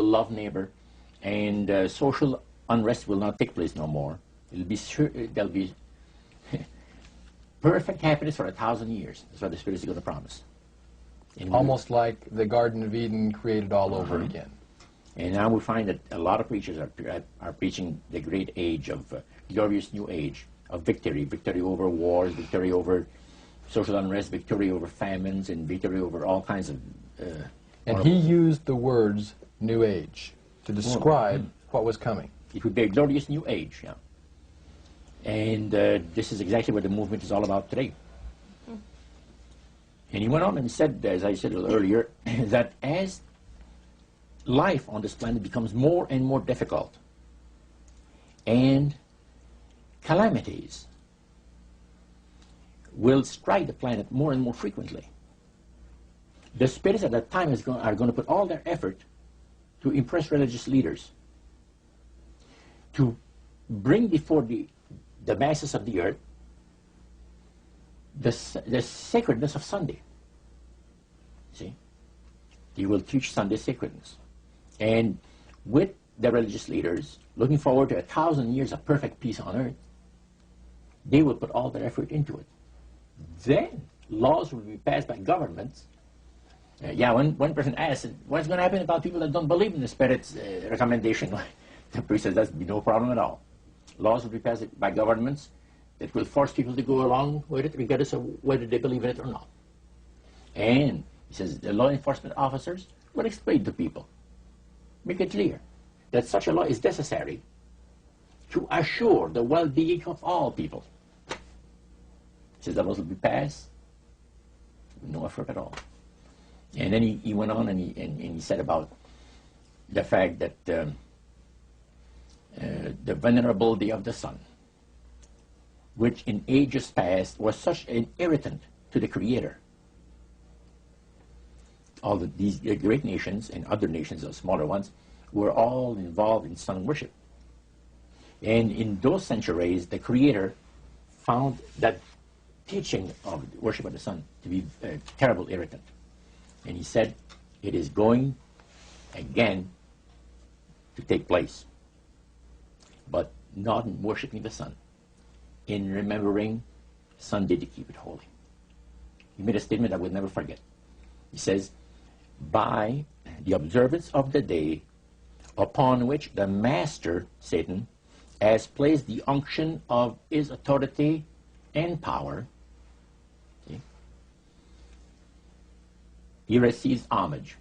love neighbor, and social unrest will not take place no more. It'll be sure, there'll be perfect happiness for 1,000 years. That's what the Spirit is going to promise. And almost like the Garden of Eden created all over again. And now we find that a lot of preachers are preaching the great age of glorious new age of victory, victory over wars, victory over social unrest, victory over famines, and victory over all kinds of... and he used the words New Age to describe what was coming. It would be a glorious new age, yeah. And this is exactly what the movement is all about today. And he went on and said, as I said a little earlier, that as life on this planet becomes more and more difficult, and calamities will strike the planet more and more frequently, the spirits at that time are going to put all their effort to impress religious leaders, to bring before the masses of the earth the sacredness of Sunday. See? He will teach Sunday sacredness. And with the religious leaders, looking forward to 1,000 years of perfect peace on earth, they will put all their effort into it. Then laws will be passed by governments. One person asked, what's going to happen about people that don't believe in the Spirit's recommendation? The priest says, that's no problem at all. Laws will be passed by governments that will force people to go along with it, regardless of whether they believe in it or not. And he says the law enforcement officers will explain to people, make it clear that such a law is necessary to assure the well-being of all people. He says the laws will be passed with no effort at all. And then he went on and he said about the fact that the venerability of the sun, which in ages past was such an irritant to the Creator. All these great nations and other nations, the smaller ones, were all involved in sun worship. And in those centuries, the Creator found that teaching of worship of the sun to be a terrible irritant. And he said, it is going again to take place, but not in worshiping the sun, in remembering Sunday to keep it holy. He made a statement I will never forget. He says, by the observance of the day upon which the master, Satan, has placed the unction of his authority and power, see, he receives homage,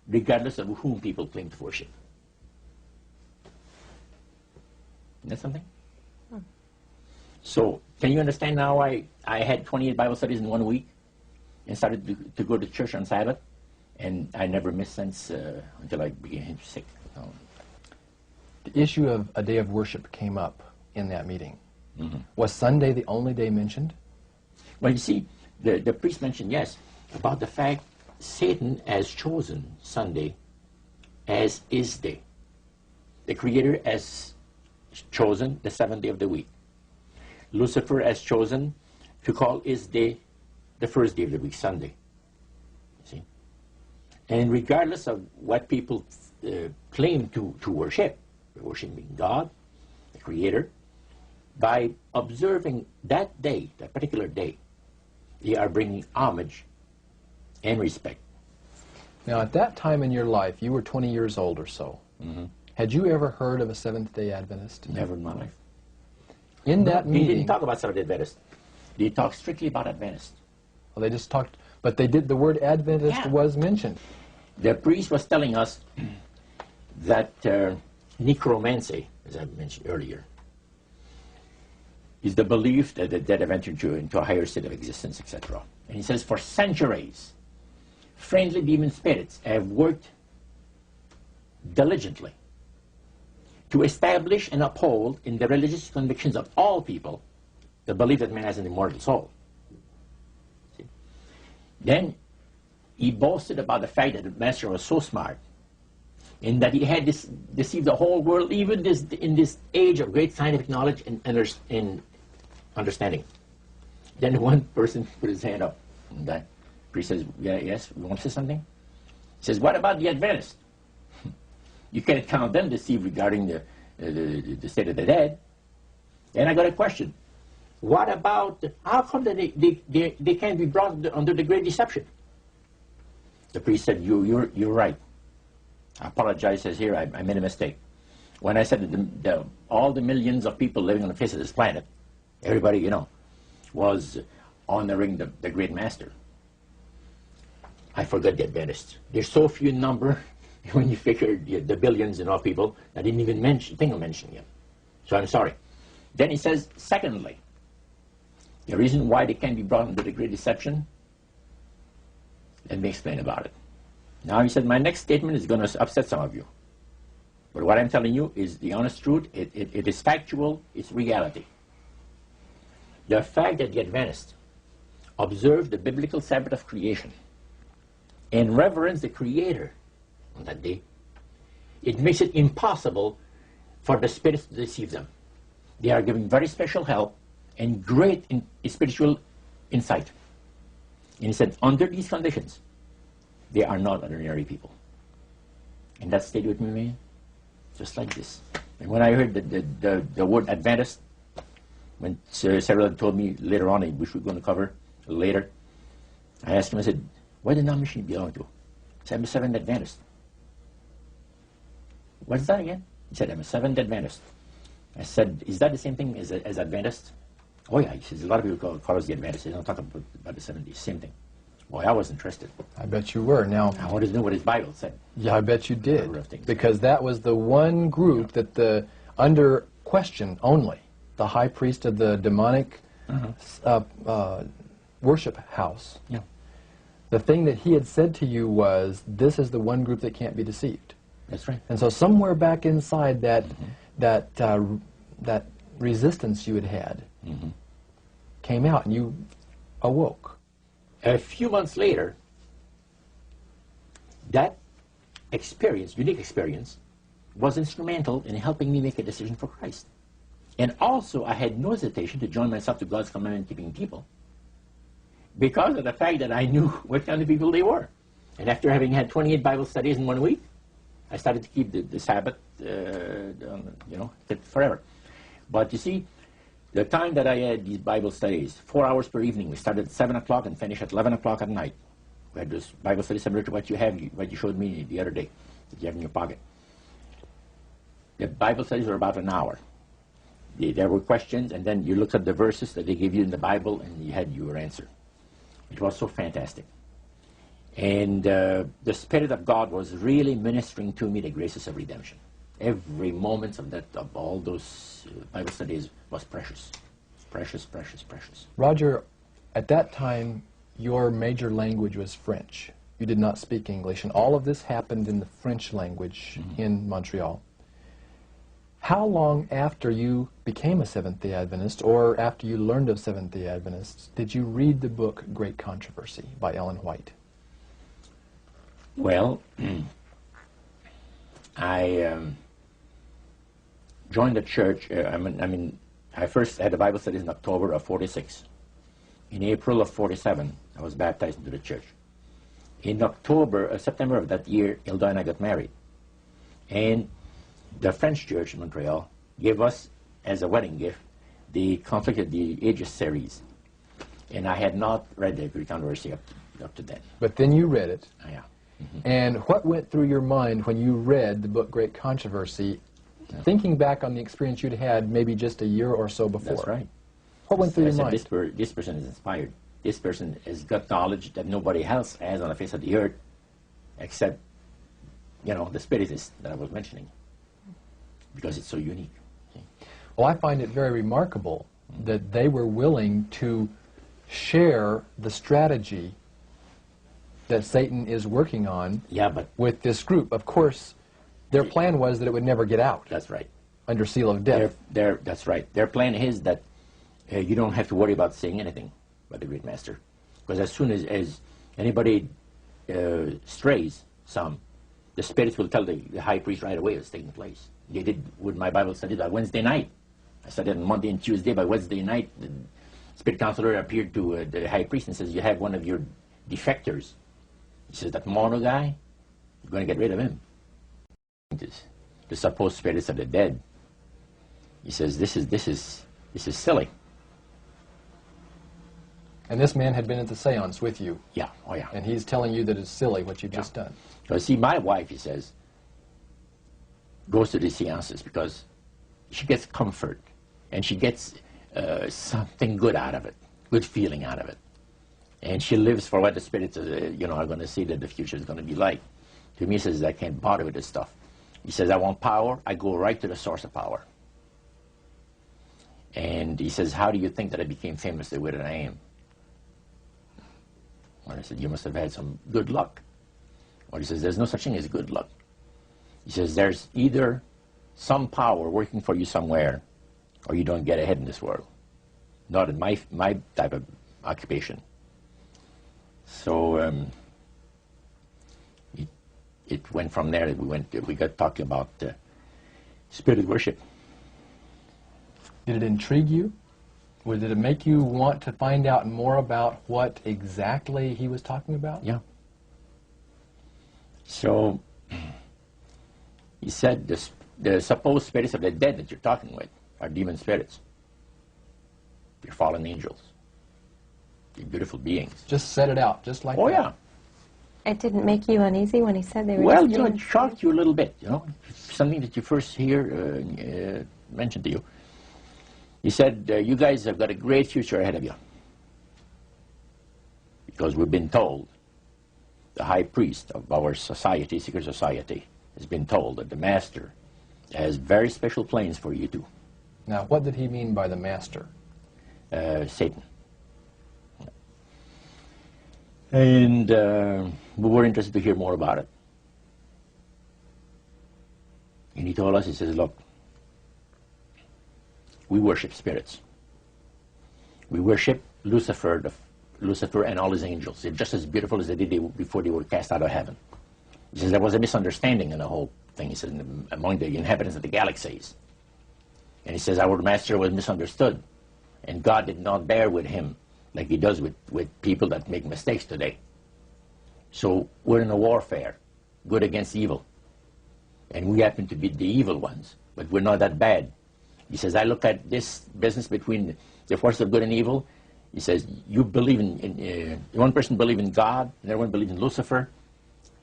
regardless of whom people claim to worship. Isn't that something? So, can you understand now why I had 28 Bible studies in 1 week and started to go to church on Sabbath? And I never missed since until I became sick. The issue of a day of worship came up in that meeting. Was Sunday the only day mentioned? Well, you see, the priest mentioned, yes, about the fact Satan has chosen Sunday as his day. The Creator has chosen the 7th day of the week. Lucifer has chosen to call his day the first day of the week, Sunday. See? And regardless of what people claim to worship, worshiping God, the Creator, by observing that day, that particular day, they are bringing homage and respect. Now, at that time in your life, you were 20 years old or so. Had you ever heard of a Seventh-day Adventist? Never in my life. In that meeting... He didn't talk about Seventh-day Adventist. He talked strictly about Adventist. Well, they just talked... But they did... The word Adventist was mentioned. The priest was telling us that necromancy, as I mentioned earlier, is the belief that the dead have entered into a higher state of existence, etc. And he says, for centuries, friendly demon spirits have worked diligently to establish and uphold in the religious convictions of all people the belief that man has an immortal soul. See? Then he boasted about the fact that the master was so smart in that he had deceived the whole world, even in this age of great scientific knowledge and understanding. Then one person put his hand up, and that priest says, yes, you want to say something? He says, what about the Adventists? You can't count them deceived regarding the state of the dead. And I got a question. What about, how come that they can't be brought under the great deception? The priest said, you're right. I apologize, says here, I made a mistake. When I said that all the millions of people living on the face of this planet, everybody, you know, was honoring the great master. I forgot the Adventists. There's so few in number when you figure the billions and all people, I didn't even think of mentioning them. So I'm sorry. Then he says, secondly, the reason why they can't be brought under the great deception, let me explain about it. Now he said, my next statement is going to upset some of you. But what I'm telling you is the honest truth. It is factual. It's reality. The fact that the Adventists observe the biblical Sabbath of creation and reverence the Creator on that day, it makes it impossible for the spirits to deceive them. They are given very special help and great spiritual insight. And he said, under these conditions, they are not ordinary people. And that stayed with me, man, just like this. And when I heard the word Adventist, when Sarah told me later on, which we're going to cover later, I asked him, I said, what denomination do you belong to? He said, I'm a Seventh Adventist. What's that again? He said, I'm a Seventh Adventist. I said, is that the same thing as Adventist? Oh yeah, he says, a lot of people call us the Adventists. They don't talk about the 70s, same thing. Boy, I was interested. I bet you were. Now, I wanted to know what his Bible said. Yeah, I bet you did. Because that was the one group that under question only, the high priest of the demonic worship house. Yeah. The thing that he had said to you was, this is the one group that can't be deceived. That's right. And so somewhere back inside that that resistance you had came out, and you awoke. A few months later, that experience, unique experience, was instrumental in helping me make a decision for Christ. And also, I had no hesitation to join myself to God's commandment-keeping people because of the fact that I knew what kind of people they were. And after having had 28 Bible studies in 1 week, I started to keep the Sabbath, you know, forever. But you see, the time that I had these Bible studies, 4 hours per evening, we started at 7 o'clock and finished at 11 o'clock at night. We had this Bible study similar to what you showed me the other day, that you have in your pocket. The Bible studies were about an hour. There were questions, and then you looked at the verses that they gave you in the Bible, and you had your answer. It was so fantastic. And the Spirit of God was really ministering to me the graces of redemption. Every moment of all those Bible studies was precious. Precious, precious, precious. Roger, at that time, your major language was French. You did not speak English, and all of this happened in the French language in Montreal. How long after you became a Seventh-day Adventist, or after you learned of Seventh-day Adventists, did you read the book Great Controversy by Ellen White? Well, I joined the church. I first had the Bible studies in October of '46. In April of '47, I was baptized into the church. In September of that year, Hilda and I got married. And the French church in Montreal gave us, as a wedding gift, the Conflict of the Ages series. And I had not read the Great Controversy up to then. But then you read it. Yeah. And what went through your mind when you read the book Great Controversy, thinking back on the experience you'd had maybe just a year or so before? That's right. What went through your mind? This person is inspired. This person has got knowledge that nobody else has on the face of the earth, except, you know, the Spiritists that I was mentioning, because it's so unique. Okay. Well, I find it very remarkable that they were willing to share the strategy that Satan is working on with this group. Of course, their plan was that it would never get out. That's right. Under seal of death. That's right. Their plan is that you don't have to worry about saying anything about the Great Master. Because as soon as anybody strays some, the spirits will tell the high priest right away what's taking place. They did with my Bible study by Wednesday night. I studied on Monday and Tuesday. By Wednesday night, the spirit counselor appeared to the high priest and says, you have one of your defectors. He says, that Morneau guy, you're going to get rid of him. scientists, the supposed spirits of the dead. He says, this is silly. And this man had been at the seance with you. Yeah, oh yeah. And he's telling you that it's silly what you've just done. So see, my wife, he says, goes to the seances because she gets comfort and she gets something good out of it, good feeling out of it. And she lives for what the spirits are going to see that the future is going to be like. To me, he says, I can't bother with this stuff. He says, I want power. I go right to the source of power. And he says, how do you think that I became famous the way that I am? Well, I said, you must have had some good luck. Well, he says, there's no such thing as good luck. He says, there's either some power working for you somewhere, or you don't get ahead in this world. Not in my type of occupation. So it went from there. We got talking about spirit worship. Did it intrigue you? Or did it make you want to find out more about what exactly he was talking about? Yeah. So he said the supposed spirits of the dead that you're talking with are demon spirits. They're fallen angels. They're beautiful beings. Just set it out, just like that. Oh, yeah. It didn't make you uneasy when he said they were Well, just it shocked you a little bit, something that you first hear mentioned to you. He said, you guys have got a great future ahead of you. Because we've been told, the high priest of our society, secret society, has been told that the master has very special plans for you too. Now, what did he mean by the master? Satan. And we were interested to hear more about it. And he told us, he says, look, we worship spirits. We worship Lucifer and all his angels. They're just as beautiful as they did before they were cast out of heaven. He says there was a misunderstanding in the whole thing, he said, among the inhabitants of the galaxies. And he says our master was misunderstood. And God did not bear with him like he does with people that make mistakes today. So we're in a warfare, good against evil. And we happen to be the evil ones, but we're not that bad. He says, I look at this business between the forces of good and evil. He says, you believe in one person believes in God, and everyone believes in Lucifer.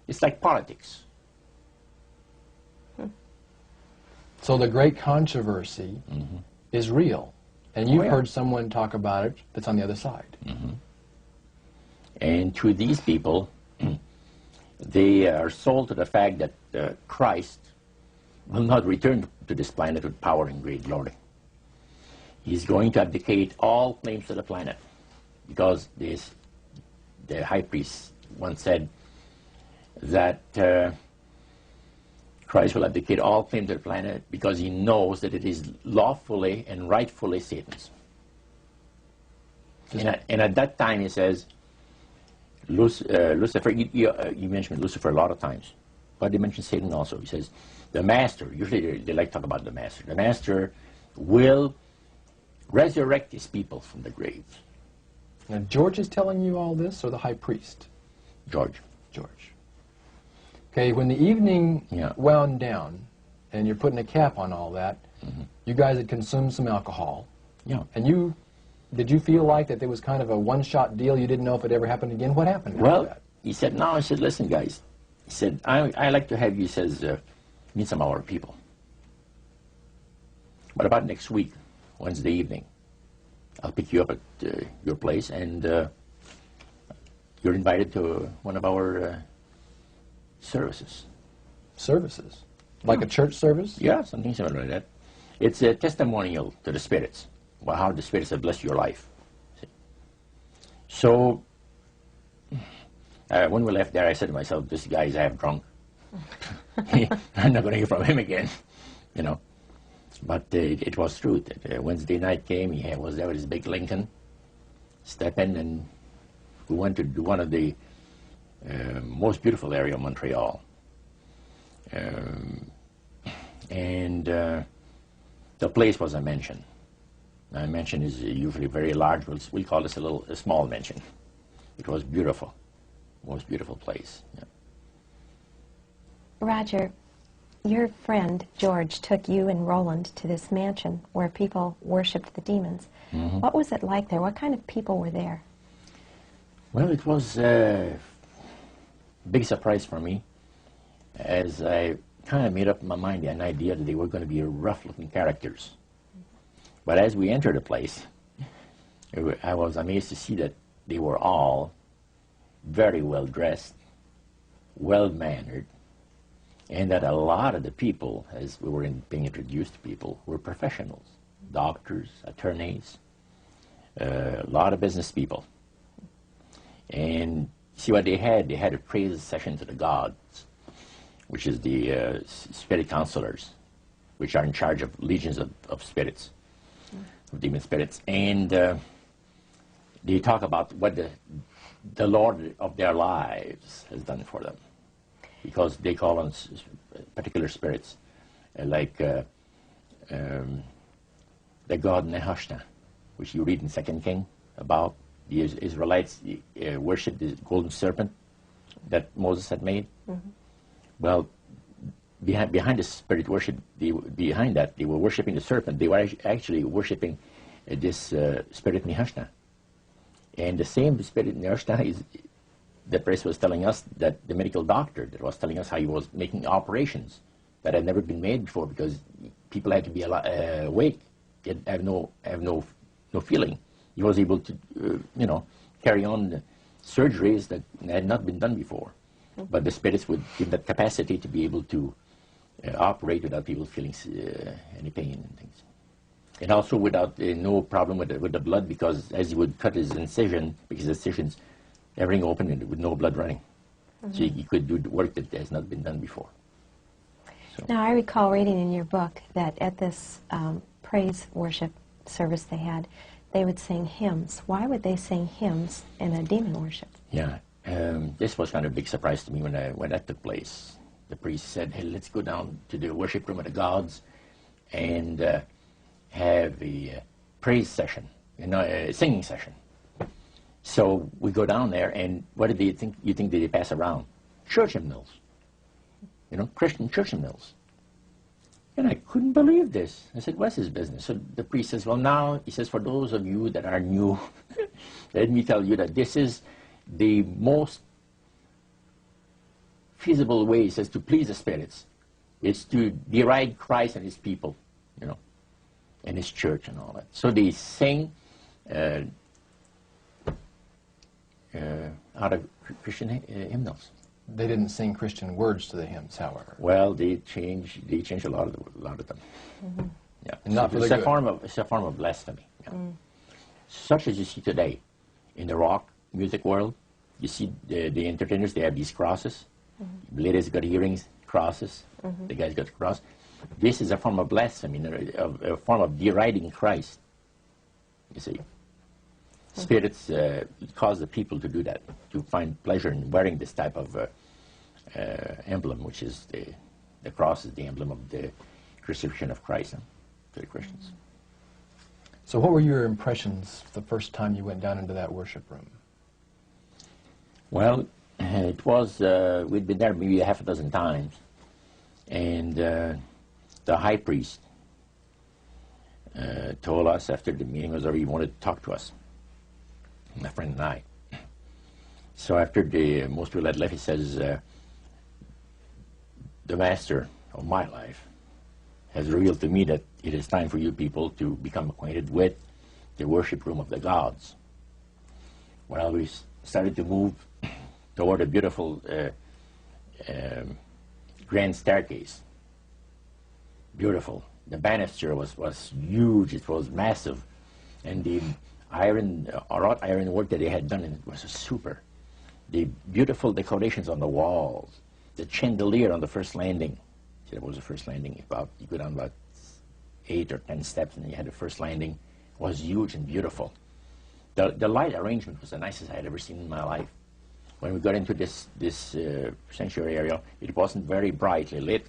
It's like politics. So the great controversy is real. And you've heard someone talk about it that's on the other side. And to these people, they are sold to the fact that Christ will not return to this planet with power and great glory. He's going to abdicate all claims to the planet, because the high priest once said that Christ will abdicate all claim to the planet because he knows that it is lawfully and rightfully Satan's. And at that time, he says, Lucifer, you mentioned Lucifer a lot of times, but he mentioned Satan also. He says, the master, usually they like to talk about the master will resurrect his people from the graves. Now, George is telling you all this, or the high priest? George. Okay, when the evening wound down, and you're putting a cap on all that, you guys had consumed some alcohol. Yeah. And did you feel like that there was kind of a one-shot deal? You didn't know if it ever happened again? What happened after that? He said, no. I said, listen, guys. He said, I like to have you, he says, meet some of our people. What about next week, Wednesday evening? I'll pick you up at your place, and you're invited to one of our services. Services? Like a church service? Yeah, something similar to that. It's a testimonial to the spirits, about how the spirits have blessed your life. See? So, when we left there, I said to myself, this guy is half drunk. I'm not going to hear from him again, But it was true. Wednesday night came, he was there with his big Lincoln, step in, and we went to one of the most beautiful area of Montreal. And the place was a mansion. Now, a mansion is usually very large. We'll call this a small mansion. It was beautiful. Most beautiful place. Yeah. Roger, your friend George took you and Roland to this mansion where people worshipped the demons. Mm-hmm. What was it like there? What kind of people were there? Well, it was a big surprise for me, as I kind of made up in my mind an idea that they were going to be rough-looking characters. But as we entered the place, I was amazed to see that they were all very well dressed, well mannered, and that a lot of the people, as we were being introduced to people, were professionals, doctors, attorneys, a lot of business people. And see what they had a praise session to the gods, which is the spirit counselors, which are in charge of legions of spirits, of demon spirits. And they talk about what the Lord of their lives has done for them, because they call on particular spirits, like the god Nehushtan, which you read in 2 King about. The Israelites worshipped the golden serpent that Moses had made. Mm-hmm. Well, behind the spirit worship, behind that, they were worshipping the serpent. They were actually worshipping this spirit Nehushtan. And the same spirit Nehushtan is, the priest was telling us, that the medical doctor that was telling us how he was making operations that had never been made before, because people had to be awake, have no feeling. He was able to, carry on the surgeries that had not been done before. Mm-hmm. But the spirits would give that capacity to be able to operate without people feeling any pain and things. And also without no problem with the blood, because as he would cut his incision, because the incisions, everything open and with no blood running. Mm-hmm. So he could do the work that has not been done before. So. Now, I recall reading in your book that at this praise worship service they had, they would sing hymns. Why would they sing hymns in a demon worship? Yeah, this was kind of a big surprise to me when that took place. The priest said, "Hey, let's go down to the worship room of the gods and have a praise session, a singing session." So we go down there, and what did you think they pass around? Church hymnals, Christian church hymnals. And I couldn't believe this. I said, "What's his business?" So the priest says, "Well, now," he says, "for those of you that are new, let me tell you that this is the most feasible way," he says, "to please the spirits. It's to deride Christ and his people, and his church and all that." So they sing out of Christian hymnals. They didn't sing Christian words to the hymns, however. Well, they changed a lot of them. Mm-hmm. Yeah, and not for the good. It's a form of blasphemy. Yeah. Mm. Such as you see today in the rock music world. You see the entertainers; they have these crosses. Mm-hmm. Ladies got earrings, crosses. Mm-hmm. The guys got the cross. This is a form of blasphemy, a form of deriding Christ. You see, mm-hmm. Spirits cause the people to do that, to find pleasure in wearing this type of emblem, which is the cross is the emblem of the crucifixion of Christ to the Christians. So what were your impressions the first time you went down into that worship room? Well, it was, we'd been there maybe a half a dozen times, and the high priest told us after the meeting was over, he wanted to talk to us, my friend and I. So after most people had left, he says, "The master of my life has revealed to me that it is time for you people to become acquainted with the worship room of the gods." Well, we started to move toward a beautiful grand staircase. Beautiful. The banister was huge. It was massive. And the wrought iron work that they had done in it was super. The beautiful decorations on the walls. The chandelier on the first landing. See, that was the first landing. You go down about 8 or 10 steps, and then you had the first landing. It was huge and beautiful. The light arrangement was the nicest I had ever seen in my life. When we got into this sanctuary area, it wasn't very brightly lit,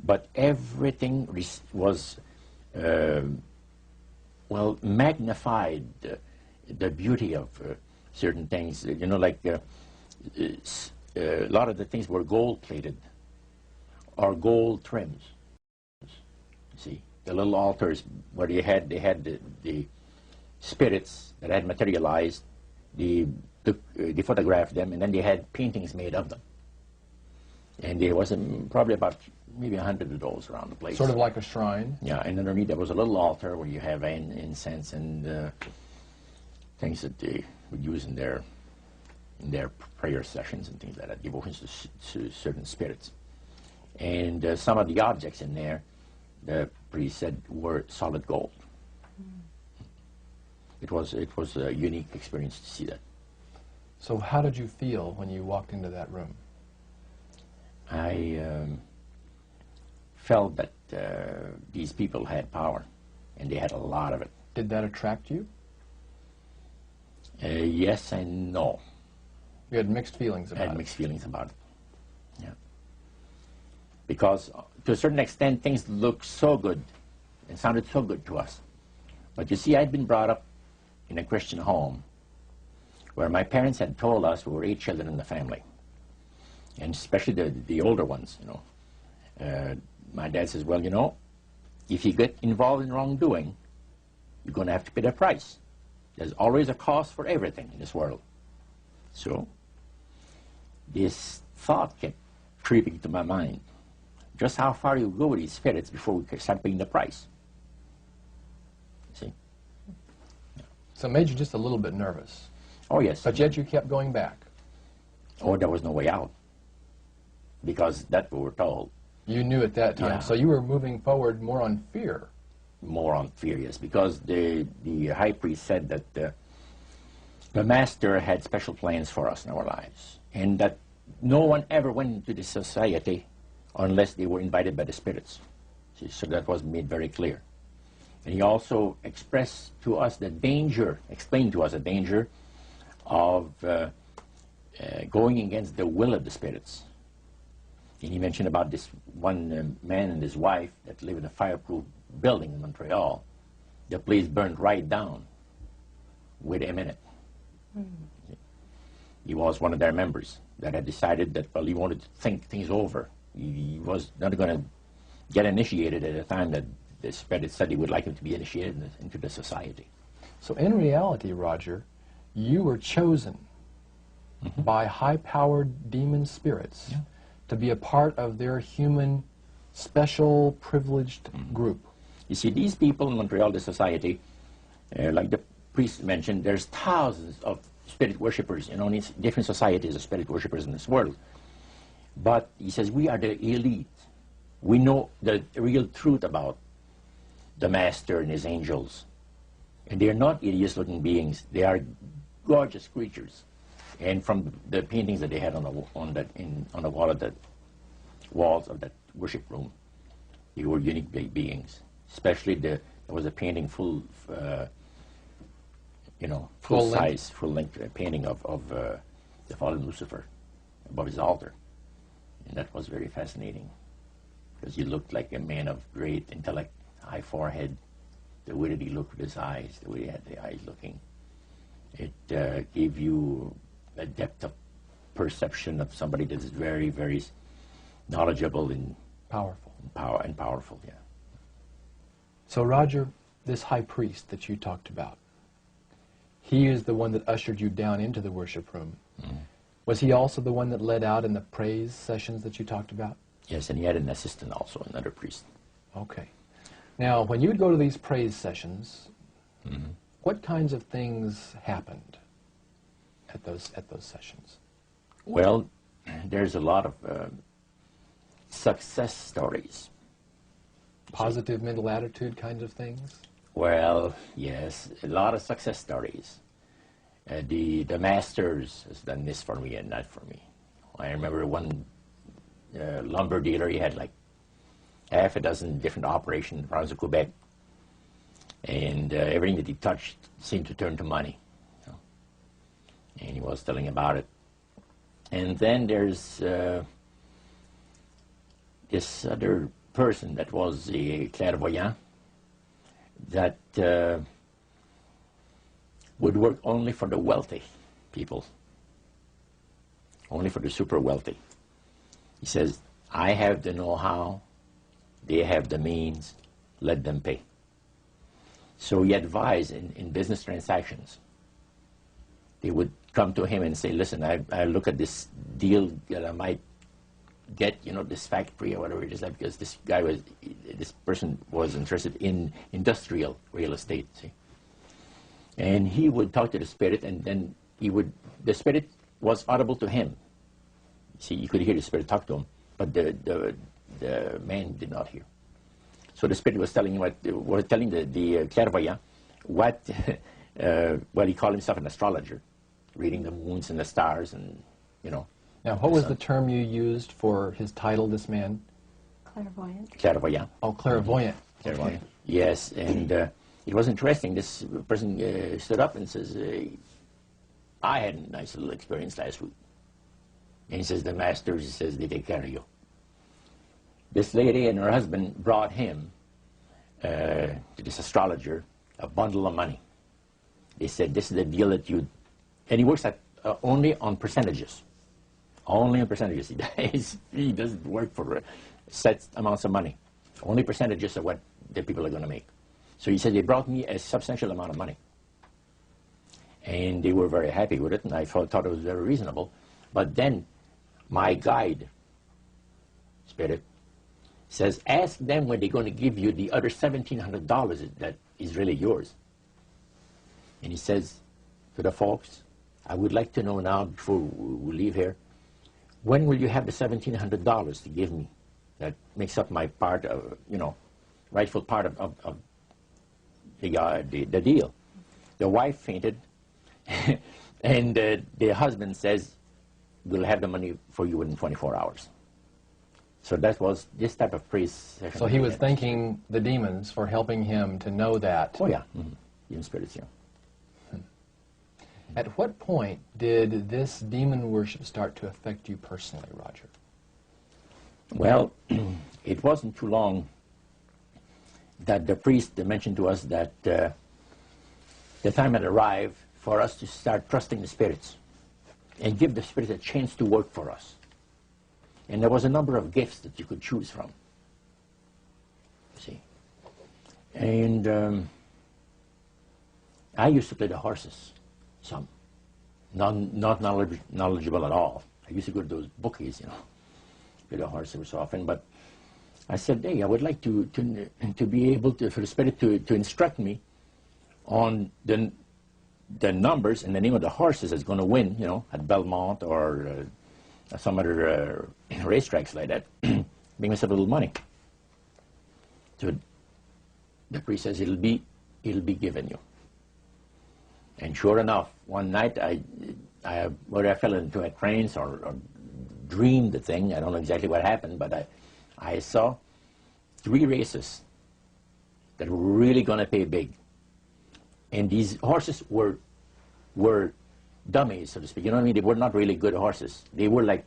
but everything was, magnified the beauty of certain things. Like a lot of the things were gold-plated, or gold trims. You see, the little altars where they had the spirits that had materialized, they photographed them, and then they had paintings made of them. And there was probably about maybe 100 of those around the place. Sort of like a shrine. Yeah, and underneath there was a little altar where you have incense and things that they would use in their prayer sessions and things like that, devotions to certain spirits. And some of the objects in there, the priest said, were solid gold. It was a unique experience to see that. So how did you feel when you walked into that room? I felt that these people had power, and they had a lot of it. Did that attract you? Yes and no. You had mixed feelings about it. I had mixed feelings about it. Yeah. Because to a certain extent, things looked so good and sounded so good to us. But you see, I'd been brought up in a Christian home where my parents had told us we were 8 children in the family, and especially the older ones, you know. My dad says, well, you know, if you get involved in wrongdoing, you're going to have to pay the price. There's always a cost for everything in this world. So this thought kept creeping to my mind. Just how far you go with these spirits before we start paying the price. See? So it made you just a little bit nervous. Oh, yes. But yet you kept going back. Oh, there was no way out. Because that's what we were told. You knew at that time. Yeah. So you were moving forward more on fear. More on fear, yes. Because the high priest said that the master had special plans for us in our lives. And that no one ever went into this society unless they were invited by the spirits. See, so that was made very clear. And he also expressed to us the danger, explained to us the danger of going against the will of the spirits. And he mentioned about this one man and his wife that live in a fireproof building in Montreal. The place burned right down within a minute. He was one of their members that had decided that, well, he wanted to think things over. He was not going to get initiated at a time that the spirit said he would like him to be initiated into the society. So in reality, Roger, you were chosen by high-powered demon spirits to be a part of their human, special, privileged group. You see, these people in Montreal, the society, like the priest mentioned, there's thousands of spirit worshippers, you know, in different societies of spirit worshippers in this world. But he says, we are the elite. We know the real truth about the Master and his angels. And they are not hideous-looking beings. They are gorgeous creatures. And from the paintings that they had on the wall of the walls of that worship room, they were unique beings. Especially there was a painting full size, full-length painting of the fallen Lucifer above his altar. And that was very fascinating, because he looked like a man of great intellect, high forehead, the way that he looked with his eyes, the way he had the eyes looking. It gave you a depth of perception of somebody that is very, very knowledgeable and powerful, yeah. So Roger, this high priest that you talked about, he is the one that ushered you down into the worship room. Was he also the one that led out in the praise sessions that you talked about? Yes, and he had an assistant also, another priest. Okay. Now, when you would go to these praise sessions, what kinds of things happened at those sessions? Well, there's a lot of success stories. Positive mental attitude kinds of things? Well, yes, a lot of success stories. The masters has done this for me and that for me. I remember one lumber dealer, he had like half a dozen different operations in the province of Quebec. And everything that he touched seemed to turn to money. You know? And he was telling about it. And then there's this other person that was a clairvoyant that would work only for the wealthy people, only for the super wealthy. He says, I have the know-how, they have the means, let them pay. So he advised in business transactions. They would come to him and say, listen, I look at this deal that I might get, you know, this factory or whatever it is, because this person was interested in industrial real estate, see. And he would talk to the spirit, and then the spirit was audible to him. See, you could hear the spirit talk to him, but the man did not hear. So the spirit was telling him the clairvoyant what he called himself an astrologer, reading the moons and the stars, and you know. Now, what was the term you used for his title, this man? Clairvoyant. Clairvoyant. Oh, clairvoyant. Clairvoyant. Okay. Yes, and it was interesting. This person stood up and says, I had a nice little experience last week. And he says, the master, he says, they take care of you. This lady and her husband brought him, to this astrologer, a bundle of money. They said, this is the deal that you... And he works at only on percentages. Only on percentages. He doesn't work for set amounts of money. Only percentages of what the people are going to make. So he said, they brought me a substantial amount of money. And they were very happy with it, and I thought it was very reasonable. But then my guide, spirit, says, ask them when they're going to give you the other $1,700 that is really yours. And he says to the folks, I would like to know now, before we leave here, when will you have the $1,700 to give me? That makes up my part of, you know, rightful part of the deal. The wife fainted, and the husband says, we'll have the money for you within 24 hours. So that was this type of praise session. So he was thanking the demons for helping him to know that. Oh, yeah. Demon spirits, yeah. At what point did this demon worship start to affect you personally, Roger? Well, it wasn't too long that the priest mentioned to us that the time had arrived for us to start trusting the spirits and give the spirits a chance to work for us. And there was a number of gifts that you could choose from. See? And I used to play the horses, some. Not knowledgeable at all. I used to go to those bookies, you know, play the horse every so often. But I said, hey, I would like to be able to, for the spirit to instruct me on the numbers and the name of the horses that's going to win, you know, at Belmont or some other racetracks like that. Make myself a little money. So the priest says, it'll be given you. And sure enough, one night whether I fell into a trance or dreamed the thing, I don't know exactly what happened, but I saw 3 races that were really going to pay big. And these horses were dummies, so to speak. You know what I mean? They were not really good horses. They were like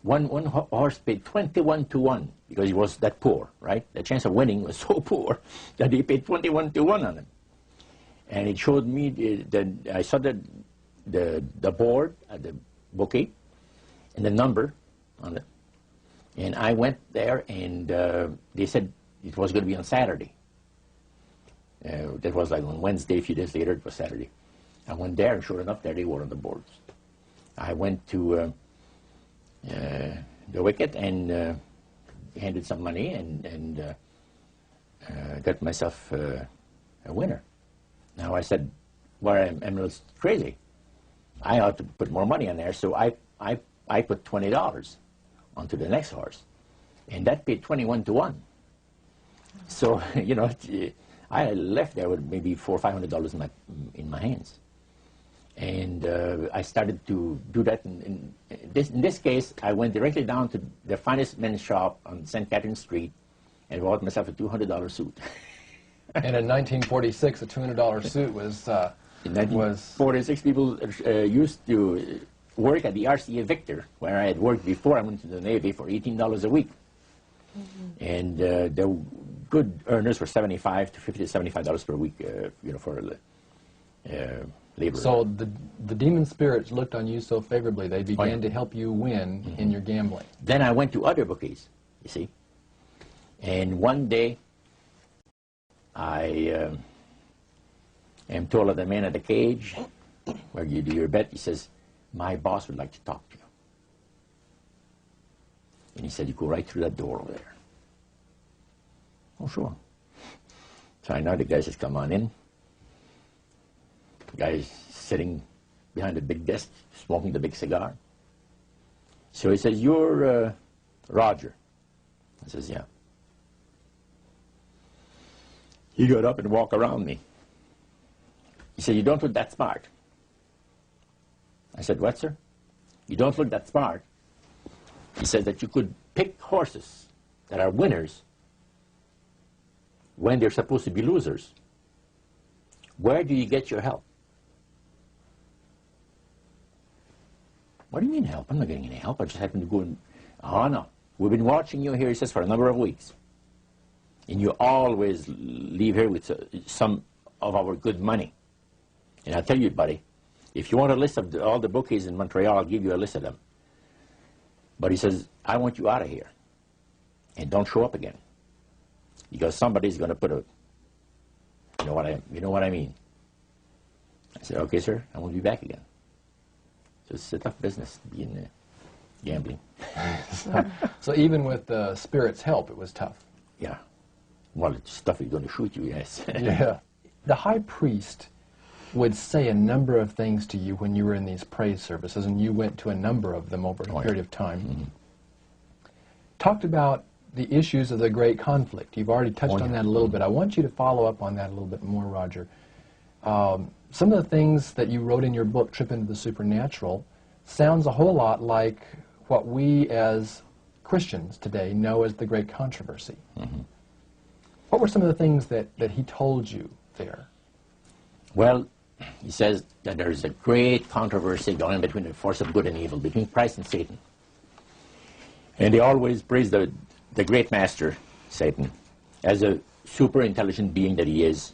one horse paid 21 to 1 because he was that poor, right? The chance of winning was so poor that they paid 21 to 1 on him. And it showed me I saw the board at the bouquet and the number on it. And I went there, and they said it was going to be on Saturday. That was like on Wednesday. A few days later, it was Saturday. I went there, and sure enough, there they were on the boards. I went to the wicket and handed some money and got myself a winner. Now I said, well, I'm a little crazy. I ought to put more money on there, so I put $20 onto the next horse, and that paid 21 to 1. So you know, I left there with maybe $400 or $500 in my hands, and I started to do that. In this case, I went directly down to the finest men's shop on St. Catherine Street, and bought myself a $200 suit. And in 1946, a $200 suit was... In 1946, people used to work at the RCA Victor, where I had worked before I went to the Navy, for $18 a week. Mm-hmm. And the good earners were $75 to $50 to $75 per week, you know, for laborer. So the demon spirits looked on you so favorably, they began to help you win in your gambling. Then I went to other bookies, you see. And one day, I am told of the man at the cage, where you do your bet, he says, my boss would like to talk to you. And he said, you go right through that door over there. Oh, sure. So I know the guy says, come on in. The guy's sitting behind the big desk, smoking the big cigar. So he says, you're Roger. I says, yeah. He got up and walked around me. He said, you don't look that smart. I said, what, sir? You don't look that smart. He said that you could pick horses that are winners when they're supposed to be losers. Where do you get your help? What do you mean help? I'm not getting any help. I just happen to go and, oh no. We've been watching you here, he says, for a number of weeks. And you always leave here with some of our good money. And I'll tell you, buddy, if you want a list of all the bookies in Montreal, I'll give you a list of them. But he says, I want you out of here. And don't show up again. Because somebody's going to put a, you know what I mean. I said, okay, sir, I won't be back again. So it's a tough business, being gambling. So even with the spirit's help, it was tough. Yeah. Well, it's stuff he's going to shoot you, yes. Yeah. The high priest would say a number of things to you when you were in these praise services, and you went to a number of them over a period of time. Talked about the issues of the great conflict. You've already touched on that a little bit. I want you to follow up on that a little bit more, Roger. Some of the things that you wrote in your book, Trip into the Supernatural, sounds a whole lot like what we as Christians today know as the Great Controversy. What were some of the things that he told you there? Well, he says that there is a great controversy going on between the force of good and evil, between Christ and Satan. And they always praise the great master, Satan, as a super intelligent being that he is,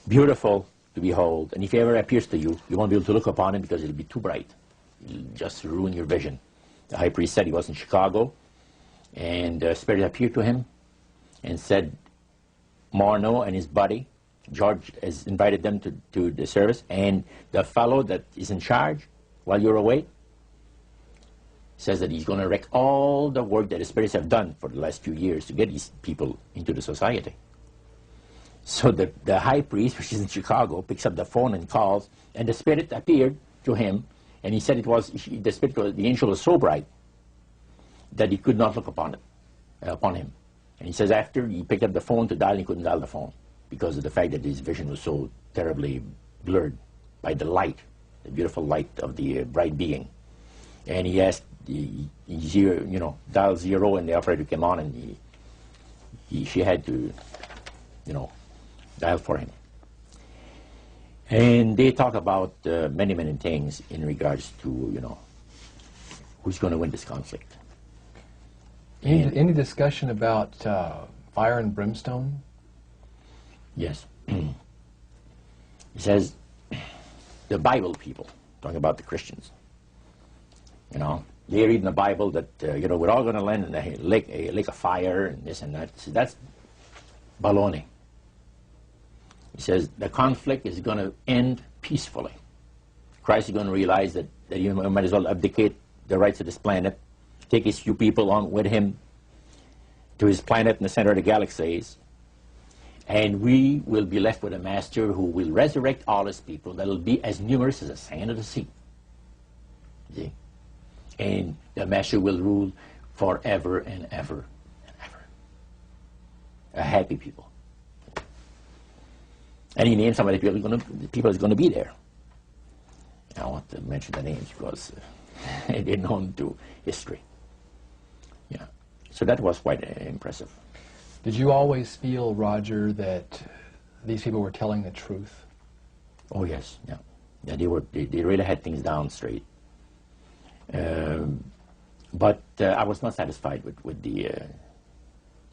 beautiful to behold, and if he ever appears to you, you won't be able to look upon him because it'll be too bright. It'll just ruin your vision. The high priest said he was in Chicago, and the Spirit appeared to him and said, Morneau and his buddy, George, has invited them to the service, and the fellow that is in charge while you're away says that he's going to wreck all the work that the spirits have done for the last few years to get these people into the society. So the high priest, which is in Chicago, picks up the phone and calls, and the spirit appeared to him, and he said the angel was so bright that he could not look upon him. And he says after he picked up the phone to dial, he couldn't dial the phone because of the fact that his vision was so terribly blurred by the light, the beautiful light of the bright being. And he asked, dial 0, and the operator came on, and she had to, dial for him. And they talk about many, many things in regards to, who's going to win this conflict. Any discussion about fire and brimstone? Yes. He says, the Bible people, talking about the Christians, they read in the Bible that, we're all going to land in a lake of fire and this and that. So that's baloney. He says the conflict is going to end peacefully. Christ is going to realize that he might as well abdicate the rights of this planet, take his few people on with him to his planet in the center of the galaxies, and we will be left with a master who will resurrect all his people that will be as numerous as the sand of the sea. See? And the master will rule forever and ever and ever. A happy people. And he named some of the people that's going to be there. I don't want to mention the names because they're known to history. Yeah. So that was quite impressive. Did you always feel, Roger, that these people were telling the truth? Oh yes, yeah. Yeah, they really had things down straight. But I was not satisfied with the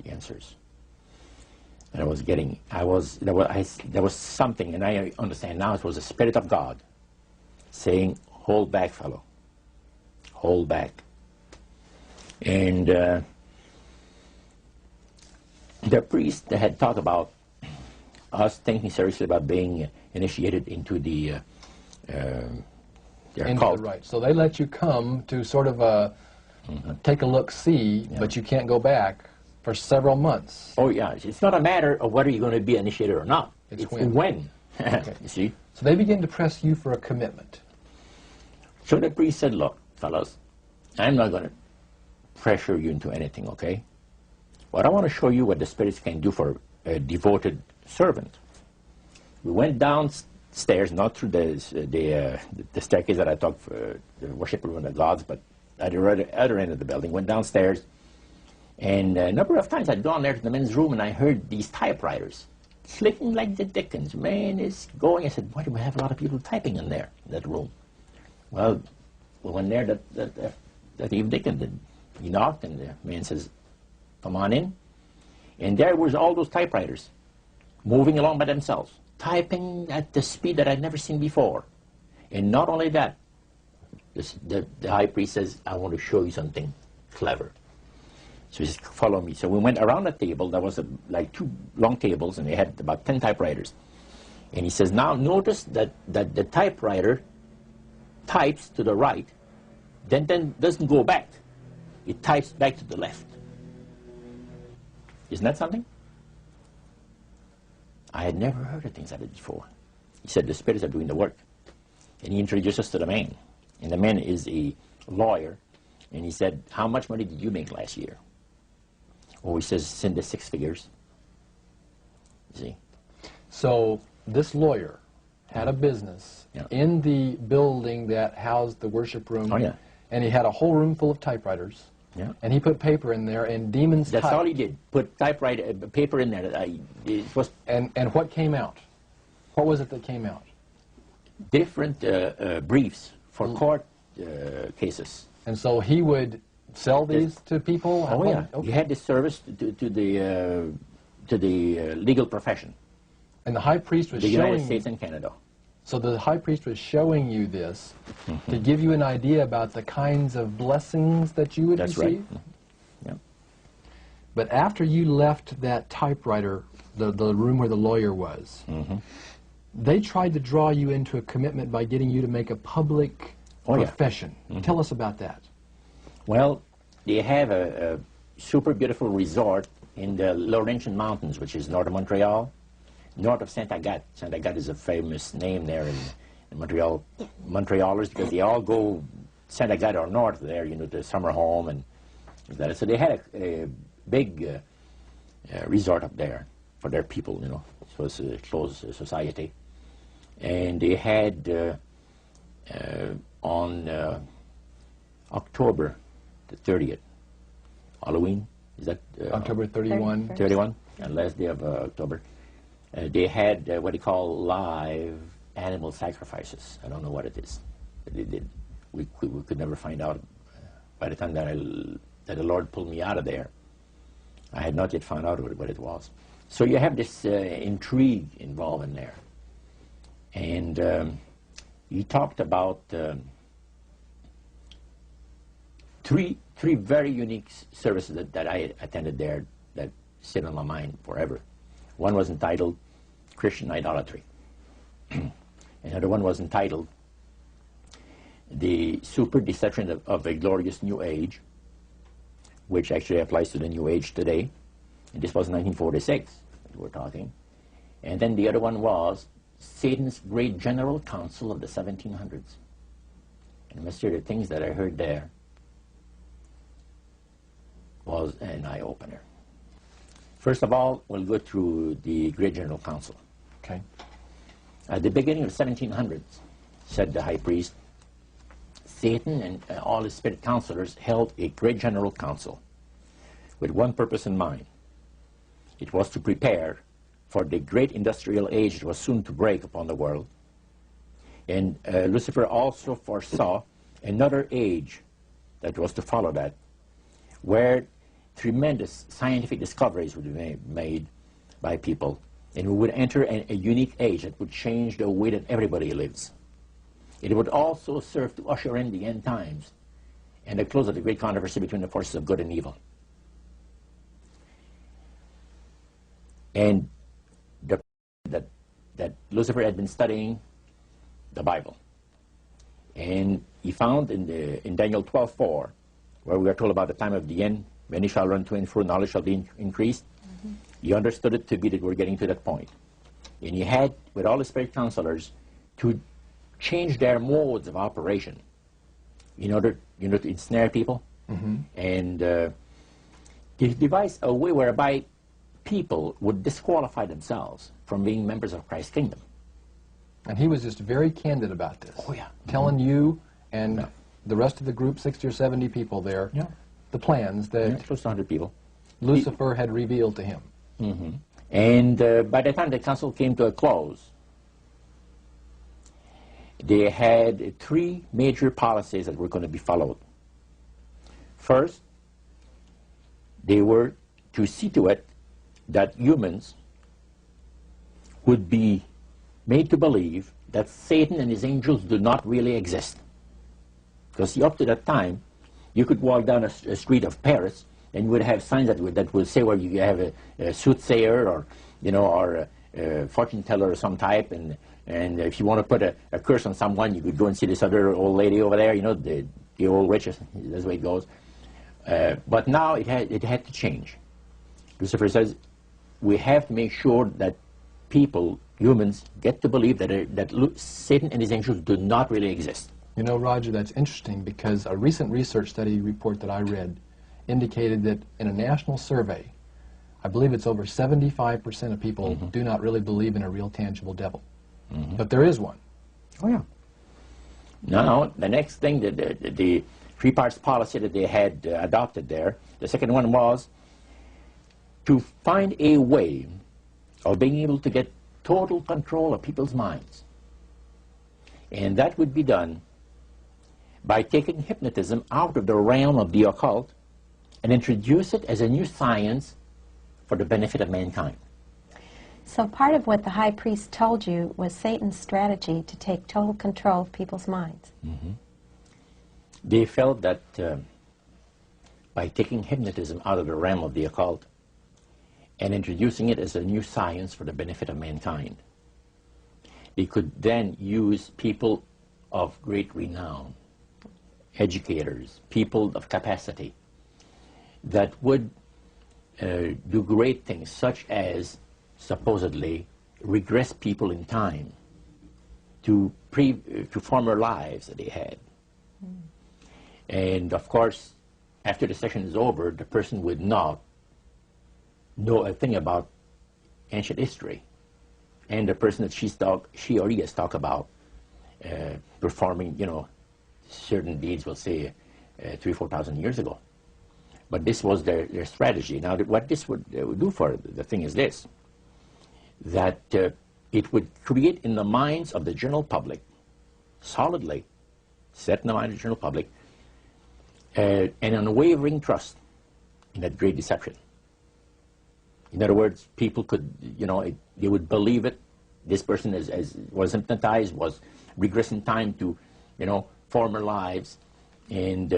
answers. And there was something, and I understand now it was the Spirit of God saying, hold back, fellow, hold back. And the priest had talked about us thinking seriously about being initiated into their cult. Right. So they let you come to sort of take a look-see, but you can't go back for several months. Oh, yeah. It's not a matter of whether you're going to be initiated or not. It's when. Okay. You see? So they begin to press you for a commitment. So the priest said, look, fellas, I'm not going to pressure you into anything, okay? But I want to show you what the spirits can do for a devoted servant. We went downstairs, not through the staircase that I talked for the worship room of the gods, but at the other end of the building, went downstairs. And a number of times I'd gone there to the men's room and I heard these typewriters clicking like the dickens. Man, it's going. I said, why do we have a lot of people typing in there, in that room? Well, we went there that evening and he knocked and the man says, come on in. And there was all those typewriters moving along by themselves, typing at the speed that I'd never seen before. And not only that, the high priest says, I want to show you something clever. So he says, follow me. So we went around the table. There was like 2 long tables, and they had about 10 typewriters. And he says, now notice that the typewriter types to the right, then doesn't go back. It types back to the left. Isn't that something? I had never heard of things like that before. He said, the spirits are doing the work. And he introduced us to the man. And the man is a lawyer. And he said, how much money did you make last year? Oh, he says, it's in the 6 figures. You see? So this lawyer had a business in the building that housed the worship room. Oh, yeah. And he had a whole room full of typewriters. Yeah. And he put paper in there, and demons That's typed. all he did. Put typewriter paper in there. It was And what came out? What was it that came out? different briefs for court cases. And so he would sell these to people? Oh, yeah. Okay. He had this service to the legal profession, And the high priest was the showing United States and Canada. So the high priest was showing you this to give you an idea about the kinds of blessings that you would That's receive? right. Yeah. But after you left that typewriter, the room where the lawyer was, they tried to draw you into a commitment by getting you to make a public profession. Tell us about that. Well, they have a super beautiful resort in the Laurentian Mountains, which is north of Montreal, north of Saint Agathe. Saint Agathe is a famous name there in Montreal. Montrealers, because they all go Saint Agathe or north there, you know, to summer home and that. So they had a big resort up there for their people, you know. So it's a closed society. And they had on October the 30th, Halloween, is that? October 31. 31, and last day of October. They had what they call live animal sacrifices. I don't know what it is, but they did. We could never find out. By the time that the Lord pulled me out of there, I had not yet found out what it was. So you have this intrigue involved in there. And you talked about three very unique services that I attended there that sit on my mind forever. One was entitled Christian Idolatry. Another one was entitled The Super Deception of a Glorious New Age, which actually applies to the New Age today. And this was 1946 that we're talking. And then the other one was Satan's Great General Council of the 1700s. And I must say the things that I heard there was an eye-opener. First of all, we'll go through the Great General Council. Okay. At the beginning of the 1700s, said the high priest, Satan and all his spirit counselors held a Great General Council with one purpose in mind. It was to prepare for the great industrial age that was soon to break upon the world. And Lucifer also foresaw another age that was to follow that, where tremendous scientific discoveries would be made by people, and we would enter a unique age that would change the way that everybody lives. It would also serve to usher in the end times and the close of the great controversy between the forces of good and evil. And that Lucifer had been studying the Bible. And he found in Daniel 12:4, where we are told about the time of the end, many shall run to and fro, knowledge shall be increased. He understood it to be that we're getting to that point. And he had, with all the spirit counselors, to change their modes of operation in order, to ensnare people. And he devised a way whereby people would disqualify themselves from being members of Christ's kingdom. And he was just very candid about this. Oh, yeah. Telling you and the rest of the group, 60 or 70 people there, the plans that close to 100 people. Lucifer had revealed to him. And by the time the council came to a close, they had three major policies that were going to be followed. First, they were to see to it that humans would be made to believe that Satan and his angels do not really exist. Because up to that time, you could walk down a street of Paris and you would have signs that would say where you have a soothsayer or, or a fortune teller of some type, and if you want to put a curse on someone, you could go and see this other old lady over there, the old witch, that's the way it goes. But now it had to change. Lucifer says, we have to make sure that people, humans, get to believe that Satan and his angels do not really exist. Roger, that's interesting because a recent research study report that I read indicated that in a national survey, I believe it's over 75% of people do not really believe in a real tangible devil. But there is one. Oh, yeah. Now, the next thing, the three parts policy that they had adopted there, the second one was to find a way of being able to get total control of people's minds. And that would be done by taking hypnotism out of the realm of the occult and introduce it as a new science for the benefit of mankind. So part of what the high priest told you was Satan's strategy to take total control of people's minds. They felt that by taking hypnotism out of the realm of the occult and introducing it as a new science for the benefit of mankind, they could then use people of great renown, educators, people of capacity, that would do great things, such as supposedly regress people in time to former lives that they had. And of course, after the session is over, the person would not know a thing about ancient history, and the person that she or he has talked about performing, certain deeds, we'll say 3,000 or 4,000 years ago. But this was their strategy. Now, what this would do for the thing is this, that it would create in the minds of the general public, solidly set in the mind of the general public, an unwavering trust in that great deception. In other words, people could, they would believe it. This person was hypnotized, was regressing time to, former lives, and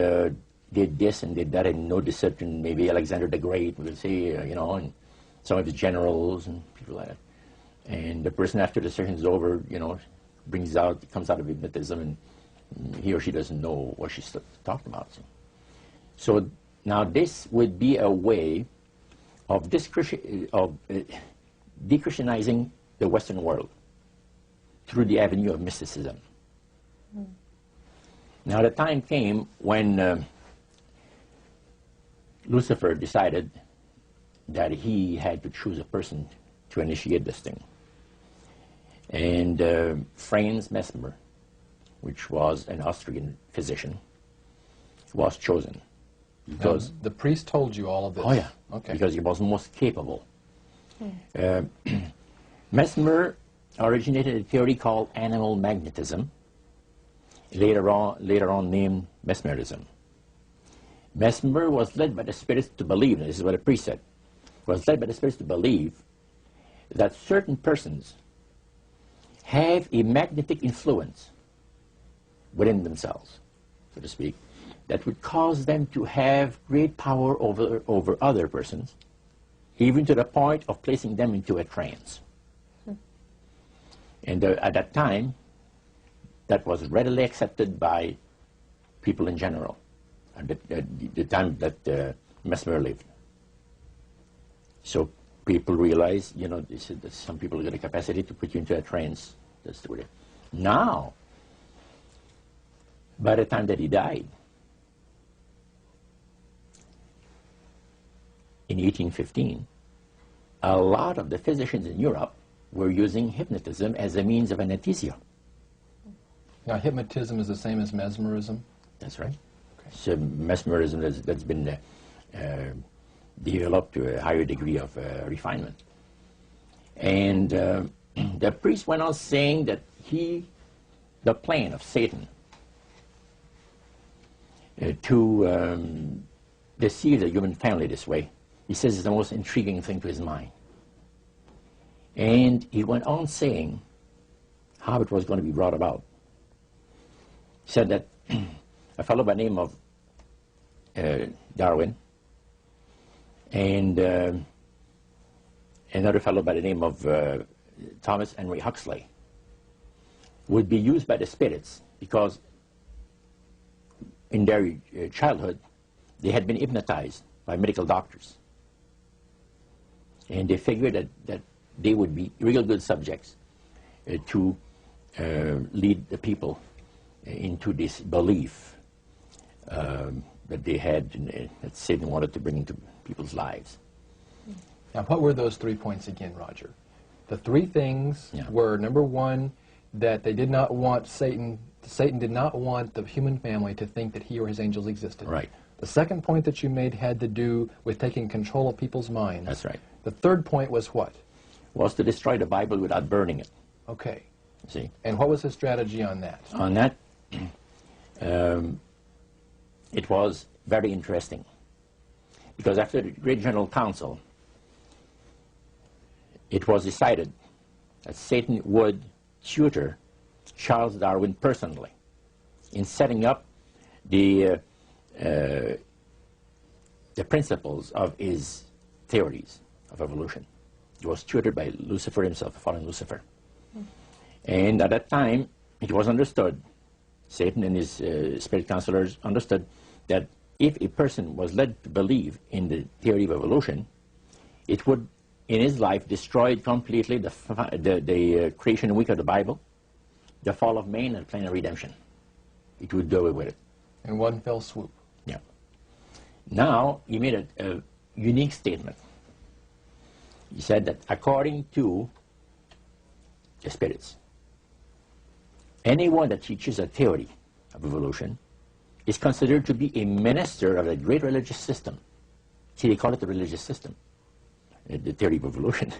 did this and did that, and no deception. Maybe Alexander the Great, we'll say, and some of his generals and people like that. And the person, after the session is over, comes out of hypnotism, and he or she doesn't know what she's talking about. So now this would be a way of de-Christianizing the Western world through the avenue of mysticism. Now the time came when Lucifer decided that he had to choose a person to initiate this thing. And Franz Mesmer, which was an Austrian physician, was chosen. Because the priest told you all of this? Oh, yeah. Okay. Because he was most capable. Mesmer originated a theory called animal magnetism, later on named mesmerism. Mesmer was led by the spirits to believe, and this is what the priest said, was led by the spirits to believe that certain persons have a magnetic influence within themselves, so to speak, that would cause them to have great power over other persons, even to the point of placing them into a trance. And at that time, that was readily accepted by people in general, at the time that Mesmer lived. So people realize, you know, that some people get a capacity to put you into a trance. That's the way. Now, by the time that he died, in 1815, a lot of the physicians in Europe were using hypnotism as a means of anesthesia. Now, hypnotism is the same as mesmerism? That's right. Okay. So mesmerism that's been developed to a higher degree of refinement. And the priest went on saying that the plan of Satan to deceive the human family this way, he says, is the most intriguing thing to his mind. And he went on saying how it was going to be brought about. He said that a fellow by the name of Darwin and another fellow by the name of Thomas Henry Huxley would be used by the spirits because in their childhood they had been hypnotized by medical doctors. And they figured that they would be real good subjects to lead the people into this belief that they had, that Satan wanted to bring into people's lives. Now, what were those 3 points again, Roger? The 3 things were, number 1, that they did not want Satan did not want the human family to think that he or his angels existed. Right. The second point that you made had to do with taking control of people's minds. That's right. The third point was what? Was to destroy the Bible without burning it. Okay. See? And what was his strategy on that? On that, it was very interesting. Because after the Great General Council, it was decided that Satan would tutor Charles Darwin personally in setting up the principles of his theories of evolution. He was tutored by Lucifer himself, fallen Lucifer. And at that time, it was understood, Satan and his spirit counselors understood, that if a person was led to believe in the theory of evolution, it would, in his life, destroy completely the creation week of the Bible, the fall of man, and the plan of redemption. It would do away with it. In one fell swoop. Yeah. Now, he made a unique statement. He said that according to the spirits, anyone that teaches a theory of evolution is considered to be a minister of a great religious system. See, they call it the religious system, the theory of evolution,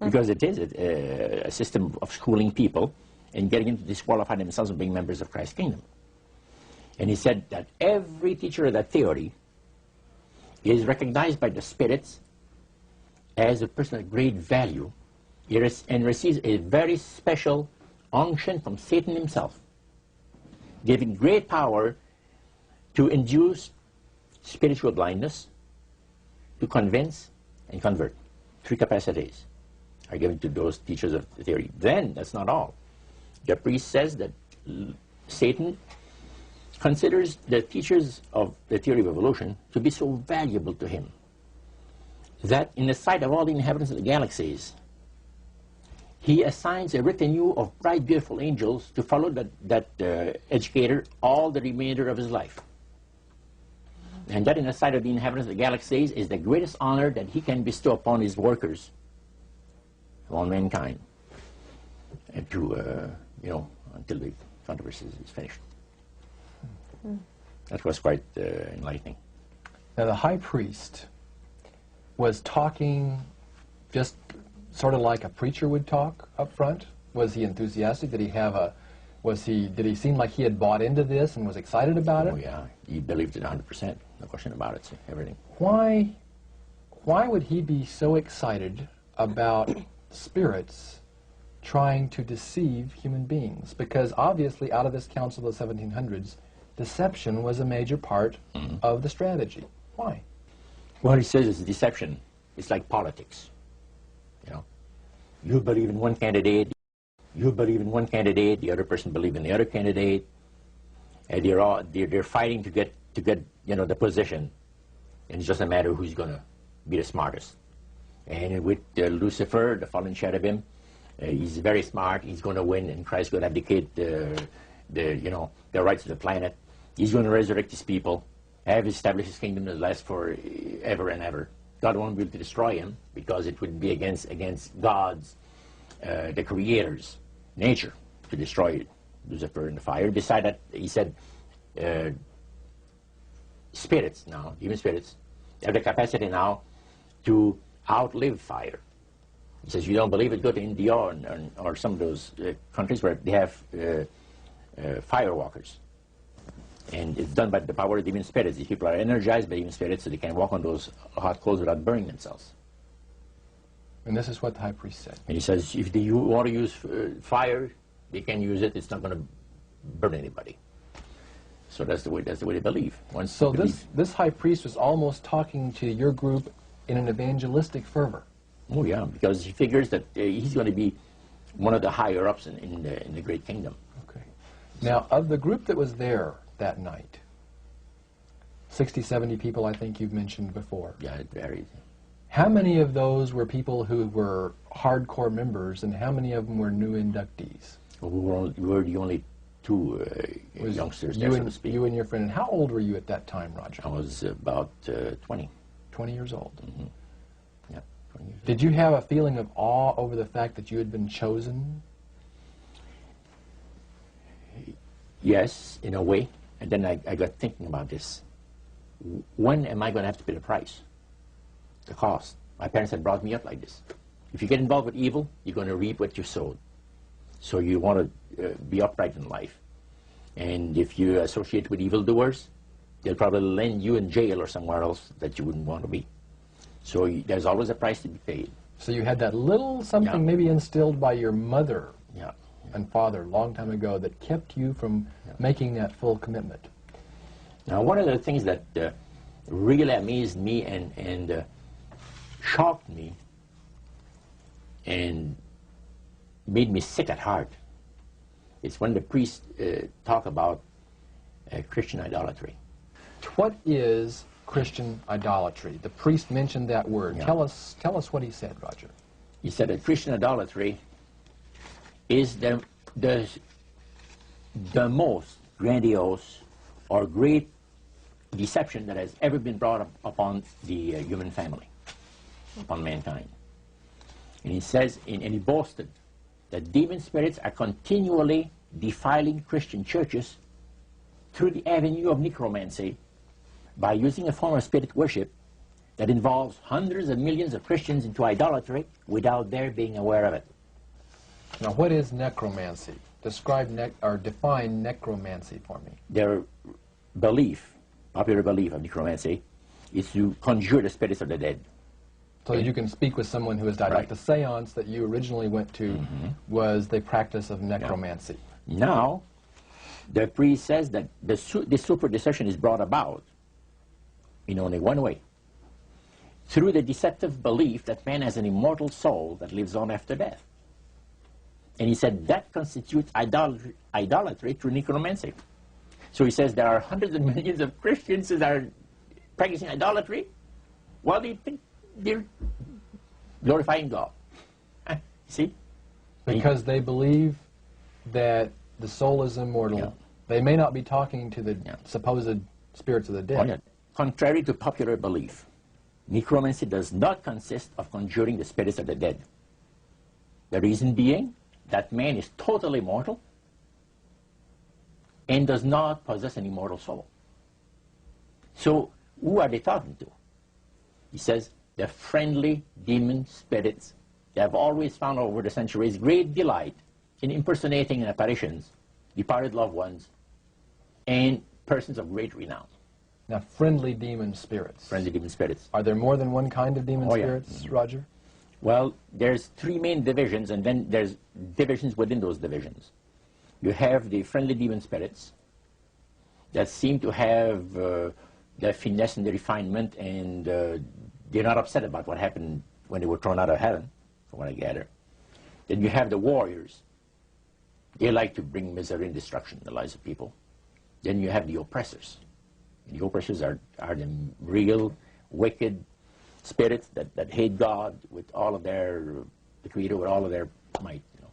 because it is a system of schooling people and getting them to disqualify themselves from being members of Christ's kingdom. And he said that every teacher of that theory is recognized by the spirits as a person of great value and receives a very special unction from Satan himself, giving great power to induce spiritual blindness, to convince and convert. 3 capacities are given to those teachers of the theory. Then, that's not all. The priest says that Satan considers the teachers of the theory of evolution to be so valuable to him that in the sight of all the inhabitants of the galaxies, he assigns a retinue of bright, beautiful angels to follow that educator all the remainder of his life. And that in the sight of the inhabitants of the galaxies is the greatest honor that he can bestow upon his workers, upon mankind, and to, until the controversy is finished. That was quite enlightening. Now, the high priest was talking just sort of like a preacher would talk up front. Was he enthusiastic? Did he seem like he had bought into this and was excited about it? Oh, yeah. He believed it 100%. No question about it. Everything. Why would he be so excited about spirits trying to deceive human beings? Because obviously out of this council of the 1700s, deception was a major part of the strategy. Why? What he says is deception. It's like politics. You know, you believe in one candidate, you believe in one candidate, the other person believes in the other candidate, and they're fighting to get you know, the position, and it's just a matter of who's going to be the smartest. And with Lucifer, the fallen cherubim, he's very smart. He's going to win, and Christ's going to abdicate the rights of the planet. He's going to resurrect his people, have established his kingdom that lasts for ever and ever. God won't be able to destroy him because it would be against God's, the Creator's nature to destroy Lucifer in the fire. Beside that, he said, spirits now, even spirits, have the capacity now to outlive fire. He says, you don't believe it, go to India or some of those countries where they have firewalkers. And it's done by the power of demon spirits. These people are energized by demon spirits, so they can walk on those hot coals without burning themselves. And this is what the high priest said. And he says, if you want to use fire, they can use it. It's not going to burn anybody. So that's the way they believe. So this high priest was almost talking to your group in an evangelistic fervor. Oh yeah, because he figures that he's going to be one of the higher ups in the great kingdom. Okay. Now, of the group that was there that night, 60, 70 people, I think you've mentioned before. Yeah, it varied. How many of those were people who were hardcore members, and how many of them were new inductees? Well, we were the only two youngsters there, so to speak. You and your friend. And how old were you at that time, Roger? I was about 20. 20 years old. Mm-hmm. Yeah, 20 years old. Did you have a feeling of awe over the fact that you had been chosen? Yes, in a way. And then I got thinking about this. When am I going to have to pay the price? The cost. My parents had brought me up like this. If you get involved with evil, you're going to reap what you sowed. So you want to be upright in life. And if you associate with evildoers, they'll probably land you in jail or somewhere else that you wouldn't want to be. So there's always a price to be paid. So you had that little something maybe instilled by your mother and father a long time ago that kept you from making that full commitment. Now, one of the things that really amazed me and shocked me and made me sick at heart is when the priests talk about Christian idolatry. What is Christian idolatry? The priest mentioned that word. Yeah. Tell us what he said, Roger. He said that Christian idolatry is the most grandiose or great deception that has ever been brought upon the human family, upon mankind. And he says, and he boasted that demon spirits are continually defiling Christian churches through the avenue of necromancy by using a form of spirit worship that involves hundreds of millions of Christians into idolatry without their being aware of it. Now, what is necromancy? Describe or define necromancy for me. Their belief, popular belief of necromancy, is to conjure the spirits of the dead. So that you can speak with someone who has died. Like the seance that you originally went to was the practice of necromancy. Now, the priest says that this super deception is brought about in only one way. Through the deceptive belief that man has an immortal soul that lives on after death. And he said that constitutes idolatry through necromancy. So he says there are hundreds of millions of Christians that are practicing idolatry while they think they're glorifying God. See? Because they believe that the soul is immortal. They may not be talking to the supposed spirits of the dead. Contrary to popular belief, necromancy does not consist of conjuring the spirits of the dead. The reason being that man is totally mortal and does not possess an immortal soul. So who are they talking to? He says they're friendly demon spirits. They have always found over the centuries great delight in impersonating in apparitions departed loved ones and persons of great renown. Now, friendly demon spirits. Friendly demon spirits. Are there more than one kind of demon spirits, Roger? Well, there's three main divisions, and then there's divisions within those divisions. You have the friendly demon spirits that seem to have the finesse and the refinement, and they're not upset about what happened when they were thrown out of heaven, from what I gather. Then you have the warriors. They like to bring misery and destruction in the lives of people. Then you have the oppressors. And the oppressors are the real wicked spirits that hate God with all of their, the Creator with all of their might. You know.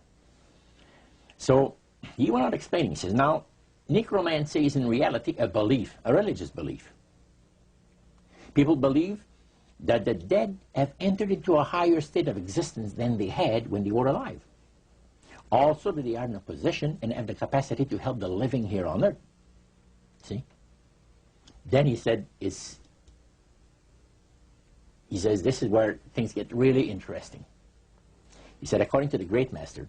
So he went on explaining. He says, now, necromancy is in reality a belief, a religious belief. People believe that the dead have entered into a higher state of existence than they had when they were alive. Also, that they are in a position and have the capacity to help the living here on earth. See? Then he said, he says, this is where things get really interesting. He said, according to the great master,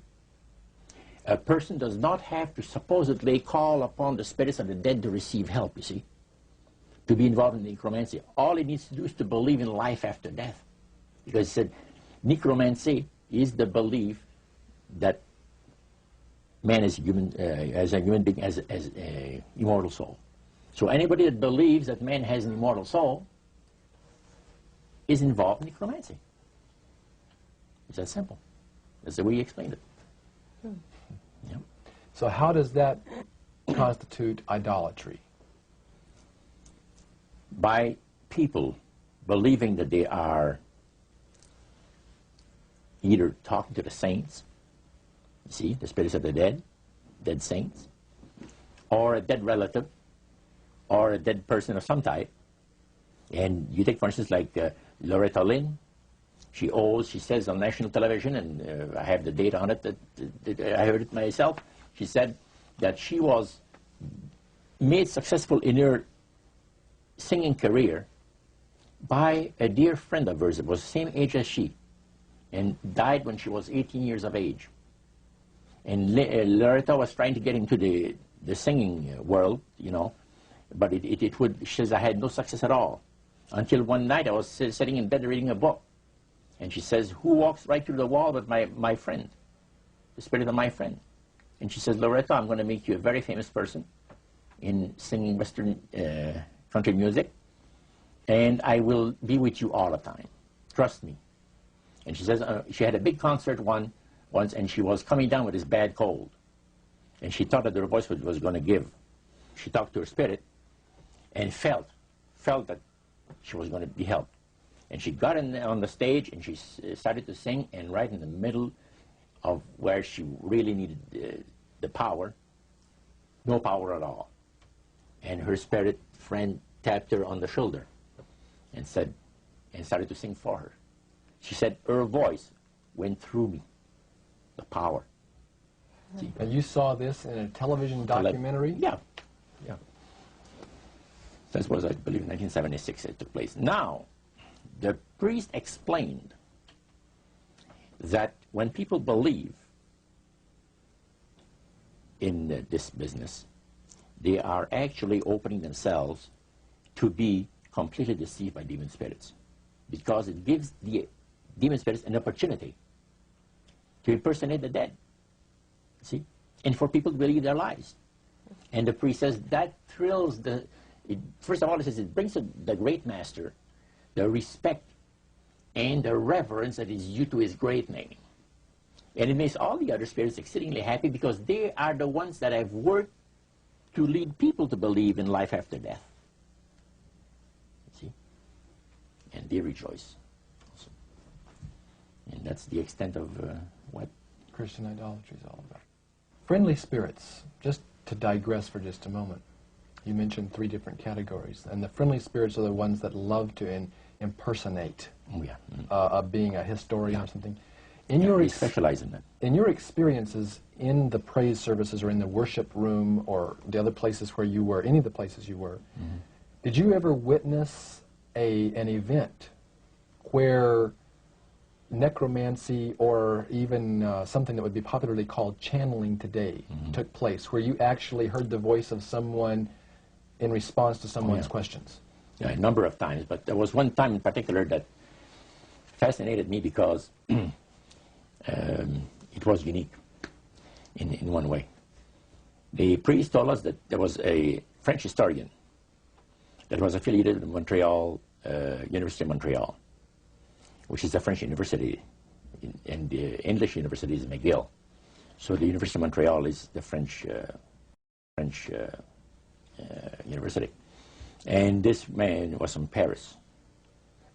a person does not have to supposedly call upon the spirits of the dead to receive help, you see, to be involved in necromancy. All he needs to do is to believe in life after death. Because he said, necromancy is the belief that man is human, as a human being, as an immortal soul. So anybody that believes that man has an immortal soul is involved in necromancy. It's that simple. That's the way he explained it. Yeah. So how does that constitute idolatry? By people believing that they are either talking to the saints, you see, the spirits of the dead saints, or a dead relative, or a dead person of some type. And you take, for instance, like Loretta Lynn. She says on national television, and I have the data on it, that I heard it myself. She said that she was made successful in her singing career by a dear friend of hers that was the same age as she, and died when she was 18 years of age. And Loretta was trying to get into the singing world, you know, but she says, I had no success at all. Until one night I was sitting in bed reading a book. And she says, who walks right through the wall but my friend, the spirit of my friend? And she says, Loretta, I'm going to make you a very famous person in singing Western country music, and I will be with you all the time. Trust me. And she says, she had a big concert once, and she was coming down with this bad cold. And she thought that her voice was going to give. She talked to her spirit and felt that she was going to be helped. And she got on the stage, and she started to sing, and right in the middle of where she really needed the power, no power at all. And her spirit friend tapped her on the shoulder and started to sing for her. She said, her voice went through me, the power. See? And you saw this in a television documentary? Yeah. This was, I believe, in 1976 it took place. Now, the priest explained that when people believe in this business, they are actually opening themselves to be completely deceived by demon spirits, because it gives the demon spirits an opportunity to impersonate the dead, see, and for people to believe their lies. And the priest says that thrills first of all, he says it brings the great master the respect and the reverence that is due to his great name. And it makes all the other spirits exceedingly happy, because they are the ones that have worked to lead people to believe in life after death. See? And they rejoice also. And that's the extent of what Christian idolatry is all about. Friendly spirits, just to digress for just a moment. You mentioned 3 different categories, and the friendly spirits are the ones that love to impersonate being a historian or something. We specialize in that. In your experiences in the praise services or in the worship room or the other places where you were, any of the places you were, did you ever witness an event where necromancy or even something that would be popularly called channeling today took place, where you actually heard the voice of someone in response to someone's questions? Yeah, a number of times, but there was one time in particular that fascinated me because it was unique in one way. The priest told us that there was a French historian that was affiliated with Montreal, University of Montreal, which is a French university, and the English university is McGill. So the University of Montreal is the French university. And this man was from Paris,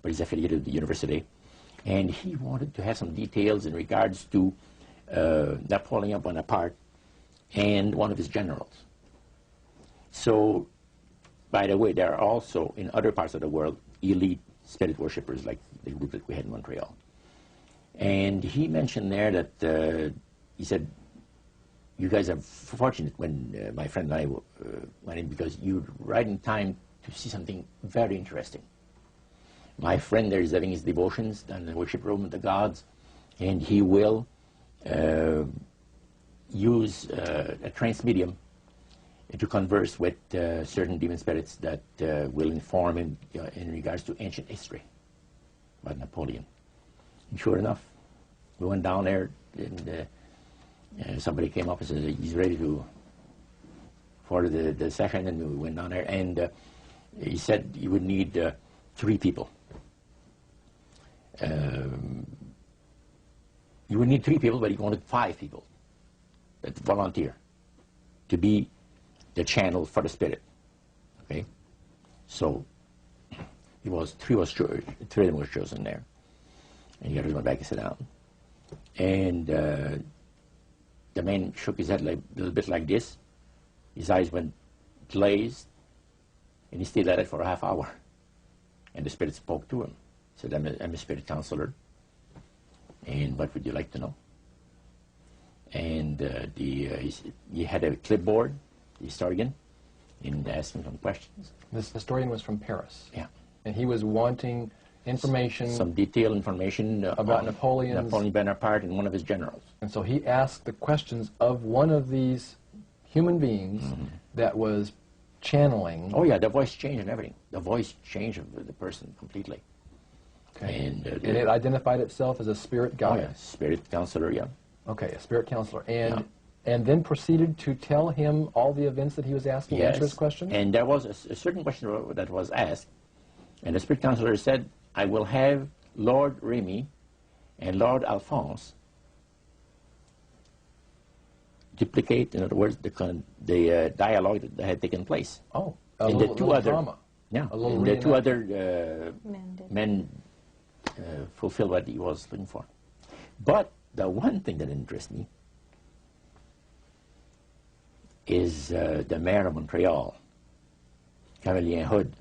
but he's affiliated with the university. And he wanted to have some details in regards to Napoleon Bonaparte and one of his generals. So, by the way, there are also, in other parts of the world, elite spirit worshippers like the group that we had in Montreal. And he mentioned there that, he said, you guys are fortunate when my friend and I went in, because you're right in time to see something very interesting. My friend there is having his devotions in the worship room of the gods, and he will use a trance medium to converse with certain demon spirits that will inform him in regards to ancient history about Napoleon. And sure enough, we went down there, and somebody came up and said he's ready for the session, and we went down there, and he said he would need 3 people. You would need 3 people, but he wanted 5 people that volunteer to be the channel for the spirit. Okay, so three of them were chosen there, and the others went back and sat down. And the man shook his head like, a little bit like this. His eyes went glazed, and he stayed at it for a half hour. And the spirit spoke to him. He said, I'm a spirit counselor, and what would you like to know? And he had a clipboard, the historian, and asked him some questions. This historian was from Paris. Yeah. And he was wanting information. Some detailed information about Napoleon Bonaparte and one of his generals. And so he asked the questions of one of these human beings that was channeling. Oh yeah, the voice changed and everything. The voice changed of the person completely. Okay. And it identified itself as a spirit guide. Oh yeah, spirit counselor, yeah. Okay, a spirit counselor. And then proceeded to tell him all the events that he was asking, Yes. answer his questions? And there was a certain question that was asked, and the spirit counselor said, I will have Lord Remy and Lord Alphonse duplicate, in other words, the dialogue that had taken place. Oh, and the two other drama. Yeah, A little and the 2 reenactment. other men fulfilled what he was looking for. But the one thing that interests me is the mayor of Montreal, Camélien Hood.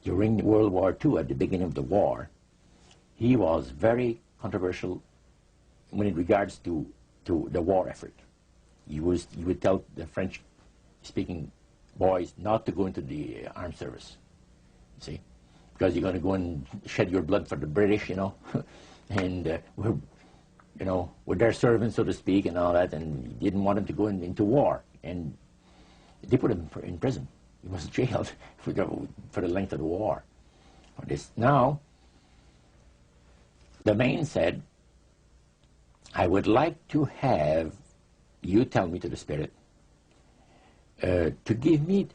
During World War II, at the beginning of the war, he was very controversial when it regards to the war effort. He would tell the French-speaking boys not to go into the armed service, see, because you're going to go and shed your blood for the British, you know, and we're their servants, so to speak, and all that, and he didn't want him to go into war, and they put him in prison. He was jailed for the length of the war for this. Now, the man said, I would like to have you tell me, to the spirit, to give me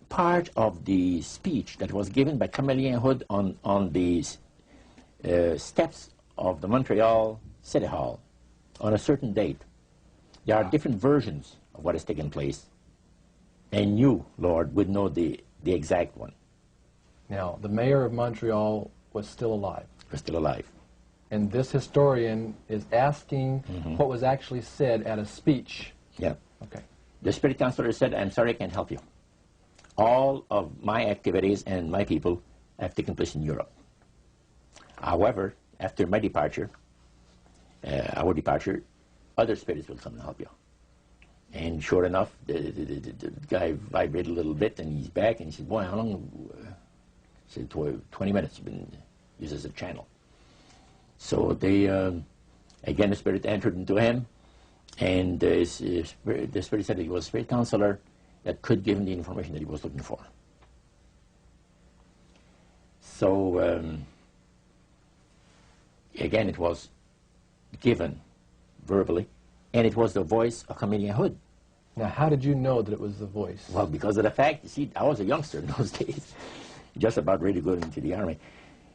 part of the speech that was given by Camélien Hood on the steps of the Montreal City Hall on a certain date. There are different versions of what has taken place, and you, Lord, would know the exact one. Now, the mayor of Montreal was still alive. Was still alive. And this historian is asking what was actually said at a speech. Yeah. Okay. The spirit counselor said, I'm sorry, I can't help you. All of my activities and my people have taken place in Europe. However, after my departure, our departure, other spirits will come and help you. And sure enough, the guy vibrated a little bit, and he's back, and he said, boy, how long? He said, 20 minutes, you've been used as a channel. So they, again, the spirit entered into him, and the spirit said that he was a spirit counselor that could give him the information that he was looking for. So again, it was given verbally, and it was the voice of Chameleon Hood. Now, how did you know that it was the voice? Well, because of the fact, you see, I was a youngster in those days, just about ready to go into the army.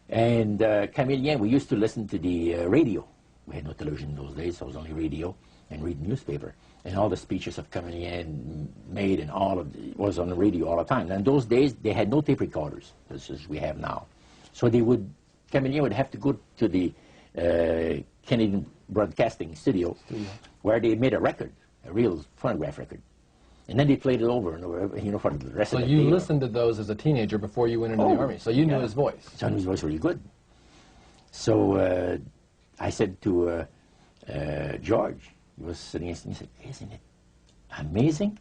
And Chameleon, we used to listen to the radio. We had no television in those days, so it was only radio and read newspaper. And all the speeches of Chameleon made and all of it was on the radio all the time. And in those days, they had no tape recorders, as we have now. So Chameleon would have to go to the Canadian Broadcasting Studio, where they made a record, a real phonograph record. And then they played it over and over, you know, for the rest of the day. So you listened to those as a teenager before you went into the army, so you knew his voice. So I knew his voice really good. So I said to George, he was sitting next to me, he said, "Isn't it amazing?"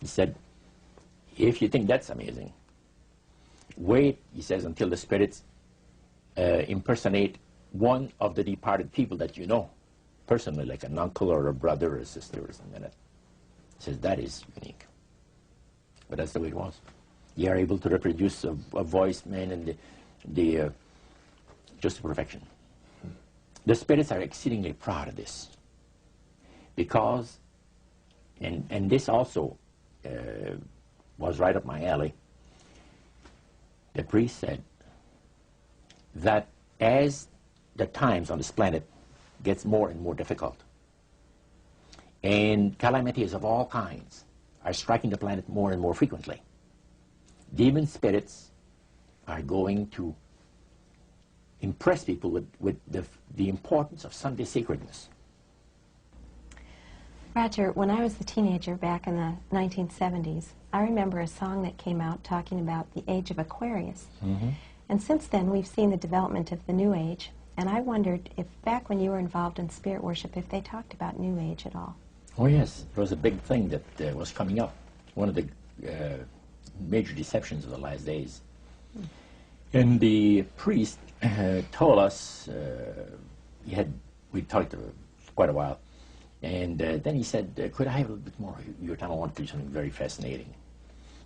He said, "If you think that's amazing, wait," he says, "until the spirits impersonate one of the departed people that you know, personally, like an uncle or a brother or a sister or something like that." He says, "That is unique." But that's the way it was. You are able to reproduce a voice, man, and the just perfection. The spirits are exceedingly proud of this, because, and this also was right up my alley. The priest said that as the times on this planet gets more and more difficult, and calamities of all kinds are striking the planet more and more frequently, demon spirits are going to impress people with the importance of Sunday sacredness. Roger, when I was a teenager back in the 1970s, I remember a song that came out talking about the age of Aquarius. Mm-hmm. And since then, we've seen the development of the New Age, and I wondered if back when you were involved in spirit worship, if they talked about New Age at all. Oh yes, it was a big thing that was coming up. One of the major deceptions of the last days. And the priest told us, we talked quite a while, and then he said, "Could I have a little bit more of your time? I want to do something very fascinating."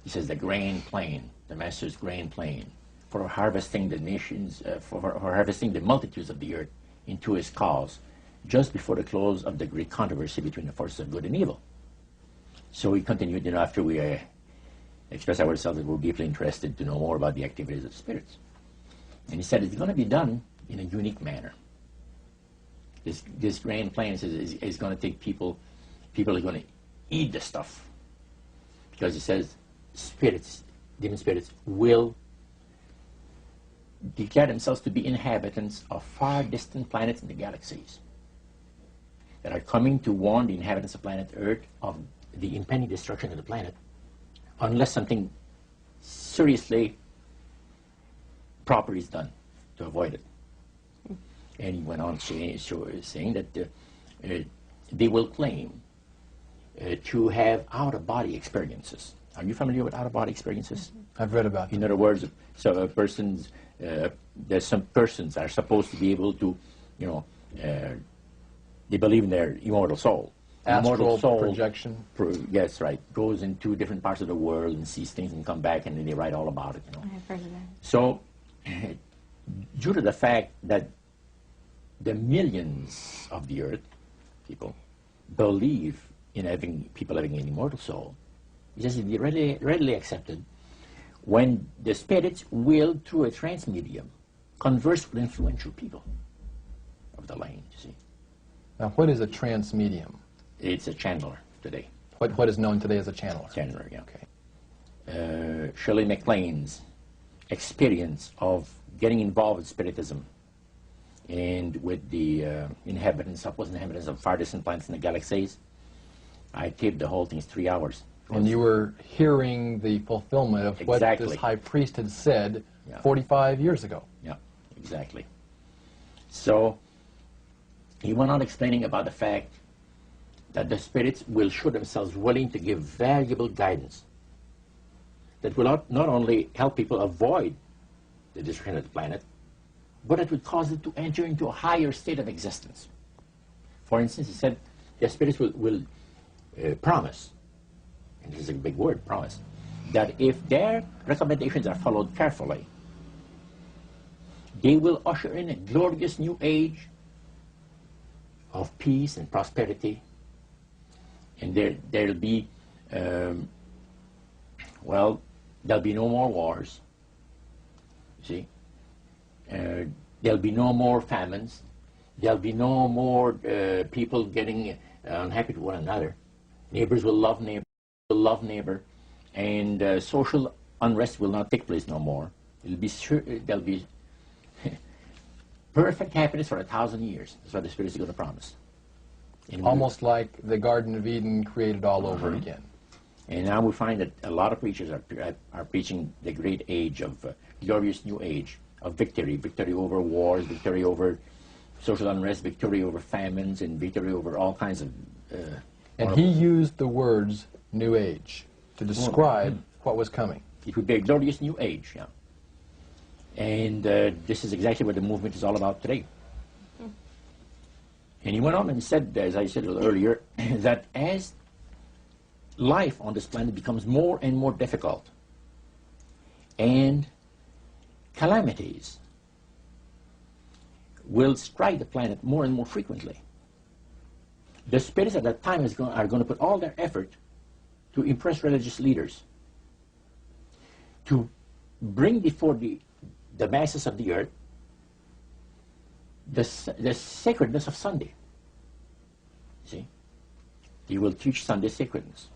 He says, "The grand plan, the Master's grand plan for harvesting the nations, for harvesting the multitudes of the earth into his cause, just before the close of the great controversy between the forces of good and evil." So we continued, you know, after we expressed ourselves that we're deeply interested to know more about the activities of spirits. And he said, it's going to be done in a unique manner. This grand plan is going to take people are going to eat the stuff. Because he says, spirits, demon spirits, will declare themselves to be inhabitants of far distant planets in the galaxies that are coming to warn the inhabitants of planet Earth of the impending destruction of the planet, unless something seriously proper is done to avoid it. And he went on saying that they will claim to have out-of-body experiences. Are you familiar with out-of-body experiences? I've read about them. In other words, so there's some persons are supposed to be able to, you know, they believe in their immortal soul. Astral soul projection. Yes, right. Goes into different parts of the world and sees things and come back, and then they write all about it. You know. I've heard of that. So, due to the fact that the millions of the earth people believe in people having an immortal soul, it's just readily accepted when the spirits will, through a trance medium, converse with influential people of the land. You see. Now, what is a trance medium? It's a channeler today. What is known today as a channeler? Channeler, yeah. Okay. Shirley MacLaine's experience of getting involved with spiritism and with the supposed inhabitants of far distant planets in the galaxies, I taped the whole thing. It's 3 hours. And you were hearing the fulfillment of what this high priest had said 45 years ago. Yeah, exactly. So he went on explaining about the fact that the spirits will show themselves willing to give valuable guidance that will not only help people avoid the destruction of the planet, but it would cause them to enter into a higher state of existence. For instance, he said the spirits will promise, and this is a big word, promise, that if their recommendations are followed carefully, They will usher in a glorious new age of peace and prosperity. And there'll be, well, there'll be no more wars. See? There'll be no more famines. There'll be no more people getting unhappy with one another. Neighbors will love neighbor, and social unrest will not take place no more. It'll be sure, there'll be perfect happiness for 1,000 years. That's what the Spirit is going to promise. And Almost like the Garden of Eden created all over again. And now we find that a lot of preachers are preaching the great age of glorious new age of victory, victory over wars, victory over social unrest, victory over famines, and victory over all kinds of... and he used the words New Age to describe what was coming. It would be a glorious new age, yeah. And this is exactly what the movement is all about today. And he went on and said, as I said a little earlier, that as life on this planet becomes more and more difficult, and calamities will strike the planet more and more frequently, the spirits at that time are going to put all their effort to impress religious leaders, to bring before the masses of the earth the sacredness of Sunday. See? They will teach Sunday sacredness.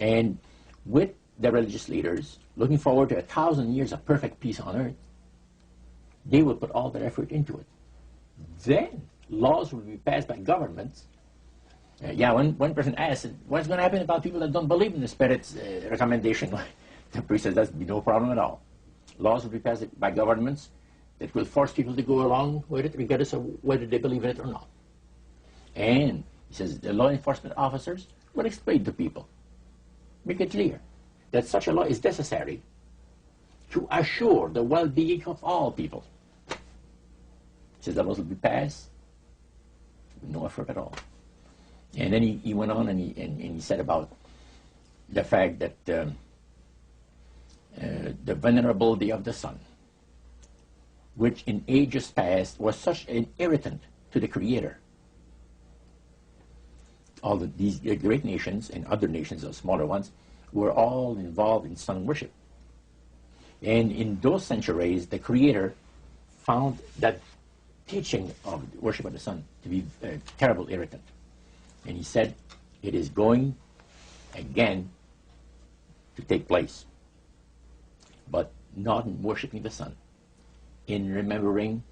And with the religious leaders, looking forward to 1,000 years of perfect peace on earth, they will put all their effort into it. Then laws will be passed by governments. One person asked, what's going to happen about people that don't believe in the Spirit's recommendation? The priest says, that's no problem at all. Laws will be passed by governments that will force people to go along with it, regardless of whether they believe in it or not. And he says the law enforcement officers will explain to people, make it clear that such a law is necessary to assure the well-being of all people. He says the laws will be passed with no effort at all. And then he went on and he said about the fact that the venerability of the sun, which in ages past was such an irritant to the Creator. All these great nations and other nations, the smaller ones, were all involved in sun worship. And in those centuries, the Creator found that teaching of worship of the sun to be a terrible irritant. And he said, it is going again to take place, but not in worshiping the sun, in remembering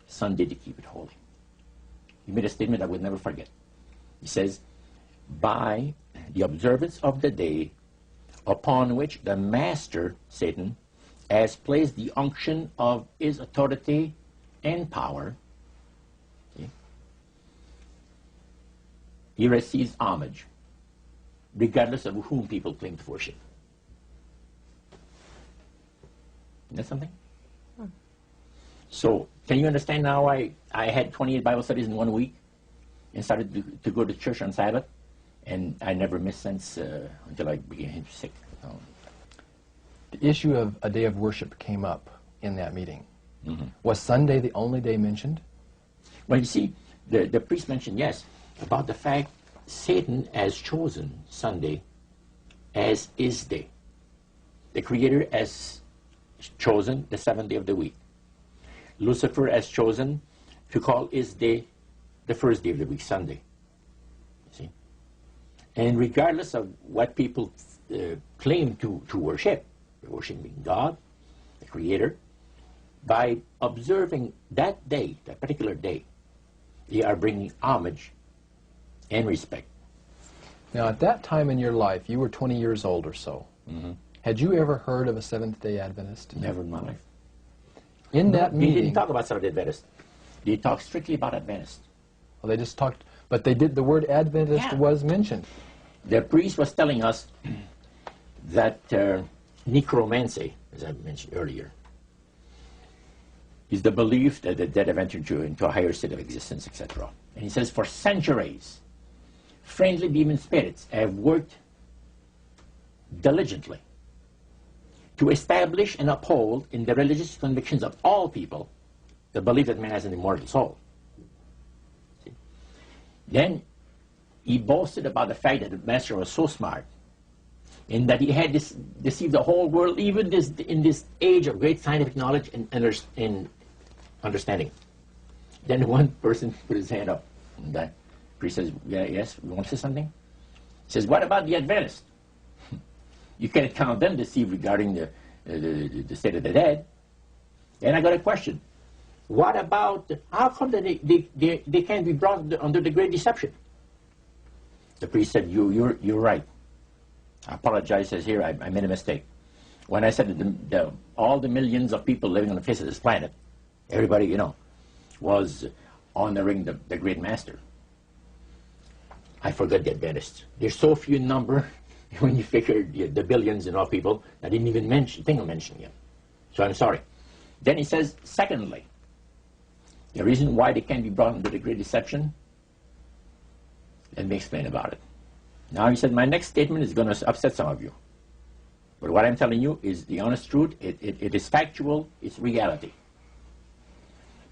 Sunday to keep it holy. He made a statement I would never forget. He says, by the observance of the day upon which the master, Satan, has placed the unction of his authority and power, see, he receives homage, regardless of whom people claim to worship. Isn't that something? So, can you understand now why I had 28 Bible studies in 1 week and started to go to church on Sabbath? And I never missed since until I became sick. The issue of a day of worship came up in that meeting. Was Sunday the only day mentioned? Well, you see, the priest mentioned, yes, about the fact Satan has chosen Sunday as his day. The Creator has chosen the 7th day of the week. Lucifer has chosen to call his day the first day of the week, Sunday. See? And regardless of what people claim to worship, they're worshiping God, the Creator, by observing that day, that particular day, they are bringing homage and respect. Now, at that time in your life, you were 20 years old or so. Had you ever heard of a Seventh-day Adventist? Never in my life. In that meeting... They didn't talk about Seventh-day Adventist. They talked strictly about Adventist. Well, they just talked... But they did... The word Adventist was mentioned. The priest was telling us that necromancy, as I mentioned earlier, is the belief that the dead have entered into a higher state of existence, etc. And he says, for centuries, friendly demon spirits have worked diligently to establish and uphold in the religious convictions of all people the belief that man has an immortal soul. See? Then he boasted about the fact that the master was so smart and that he had deceived the whole world, even in this age of great scientific knowledge and understanding. Then one person put his hand up. And the priest says, yeah, yes, you want to say something? He says, what about the Adventists? You can't count them deceived regarding the state of the dead. And I got a question. What about, how come that they can't be brought under the great deception? The priest said, you're right. I apologize, says here, I made a mistake. When I said that all the millions of people living on the face of this planet, everybody, you know, was honoring the great master. I forgot the Adventists. They're so few in number when you figure the billions and all people, I didn't even think of mentioning them. So I'm sorry. Then he says, secondly, the reason why they can't be brought under the great deception, let me explain about it. Now he said, my next statement is going to upset some of you. But what I'm telling you is the honest truth. It is factual. It's reality.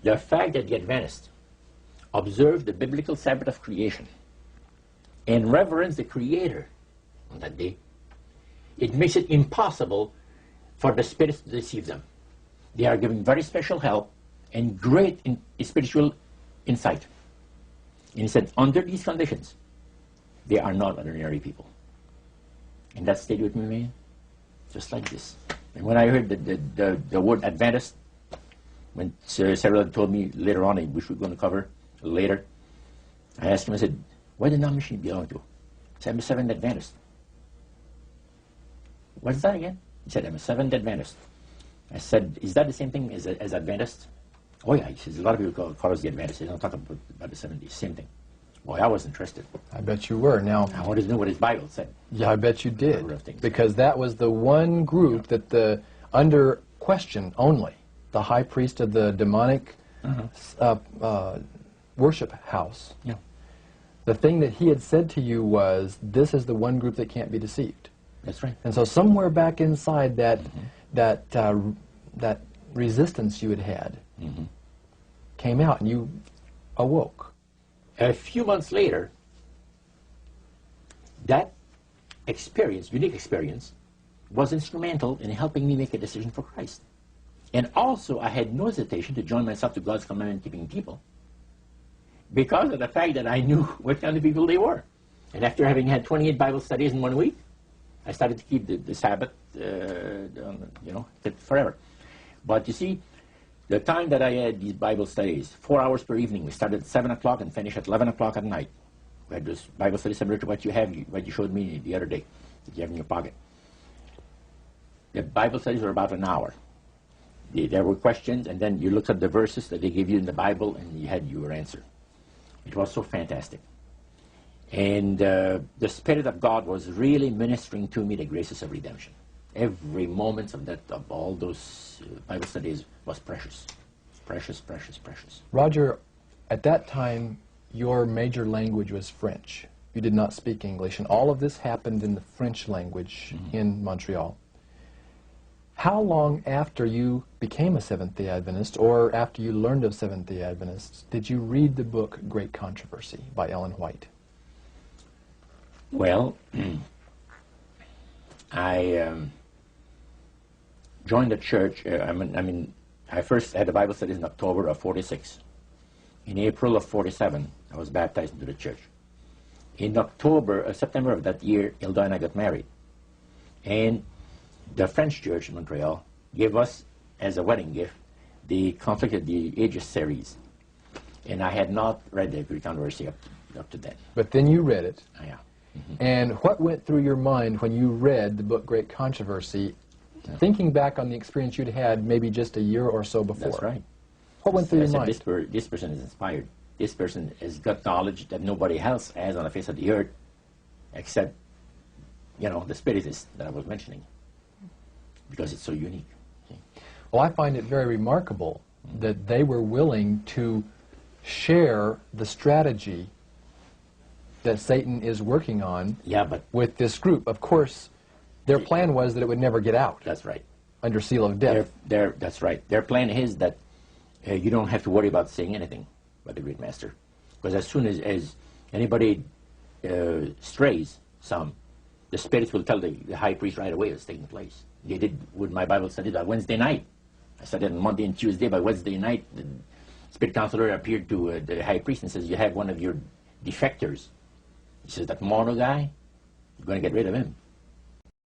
The fact that the Adventists observe the biblical Sabbath of creation and reverence the Creator on that day, it makes it impossible for the spirits to deceive them. They are given very special help and great spiritual insight. And he said, under these conditions, they are not ordinary people. And that stayed with me, man, just like this. And when I heard the word Adventist, when several told me later on, which we're going to cover later, I asked him, I said, what denomination do you belong to? He said, I'm a Seventh Adventist. What's that again? He said, I'm a Seventh Adventist. I said, is that the same thing as Adventist? Oh yeah, he says, a lot of people call us the Adventists. They don't talk about the 70s, same thing. Boy, I was interested. I bet you were. Now, I wanted to know what his Bible said. Yeah, I bet you did. Because that was the one group that under question only, the high priest of the demonic worship house. Yeah. The thing that he had said to you was, this is the one group that can't be deceived. That's right. And so somewhere back inside that that resistance you had came out, and you awoke. A few months later, that experience, unique experience, was instrumental in helping me make a decision for Christ. And also, I had no hesitation to join myself to God's commandment-keeping people because of the fact that I knew what kind of people they were. And after having had 28 Bible studies in 1 week, I started to keep the Sabbath, you know, forever. But you see, the time that I had these Bible studies, 4 hours per evening, we started at 7 o'clock and finished at 11 o'clock at night. We had this Bible study similar to what you showed me the other day, that you have in your pocket. The Bible studies were about an hour. There were questions, and then you looked at the verses that they gave you in the Bible, and you had your answer. It was so fantastic. And the Spirit of God was really ministering to me the graces of redemption. Every moment of all those Bible studies was precious. Precious, precious, precious. Roger, at that time, your major language was French. You did not speak English, and all of this happened in the French language in Montreal. How long after you became a Seventh-day Adventist, or after you learned of Seventh-day Adventists, did you read the book Great Controversy by Ellen White? Well, I joined the church. I first had the Bible studies in October of '46. In April of '47, I was baptized into the church. In September of that year, Hilda and I got married. And the French church in Montreal gave us, as a wedding gift, the Conflict of the Ages series. And I had not read the Great Controversy up to then. But then you read it. Yeah. And what went through your mind when you read the book Great Controversy, thinking back on the experience you'd had maybe just a year or so before? That's right. What went through your mind? This person is inspired. This person has got knowledge that nobody else has on the face of the earth, except, you know, the spiritists that I was mentioning, because it's so unique. Well, I find it very remarkable that they were willing to share the strategy that Satan is working on with this group. Of course, their plan was that it would never get out. That's right. Under seal of death. That's right. Their plan is that you don't have to worry about saying anything by the great master. Because as soon as anybody strays some, the spirits will tell the high priest right away what's taking place. They did with my Bible study on Wednesday night. I studied on Monday and Tuesday. By Wednesday night, the spirit counselor appeared to the high priest and says, you have one of your defectors. He says, that mono guy, you're going to get rid of him.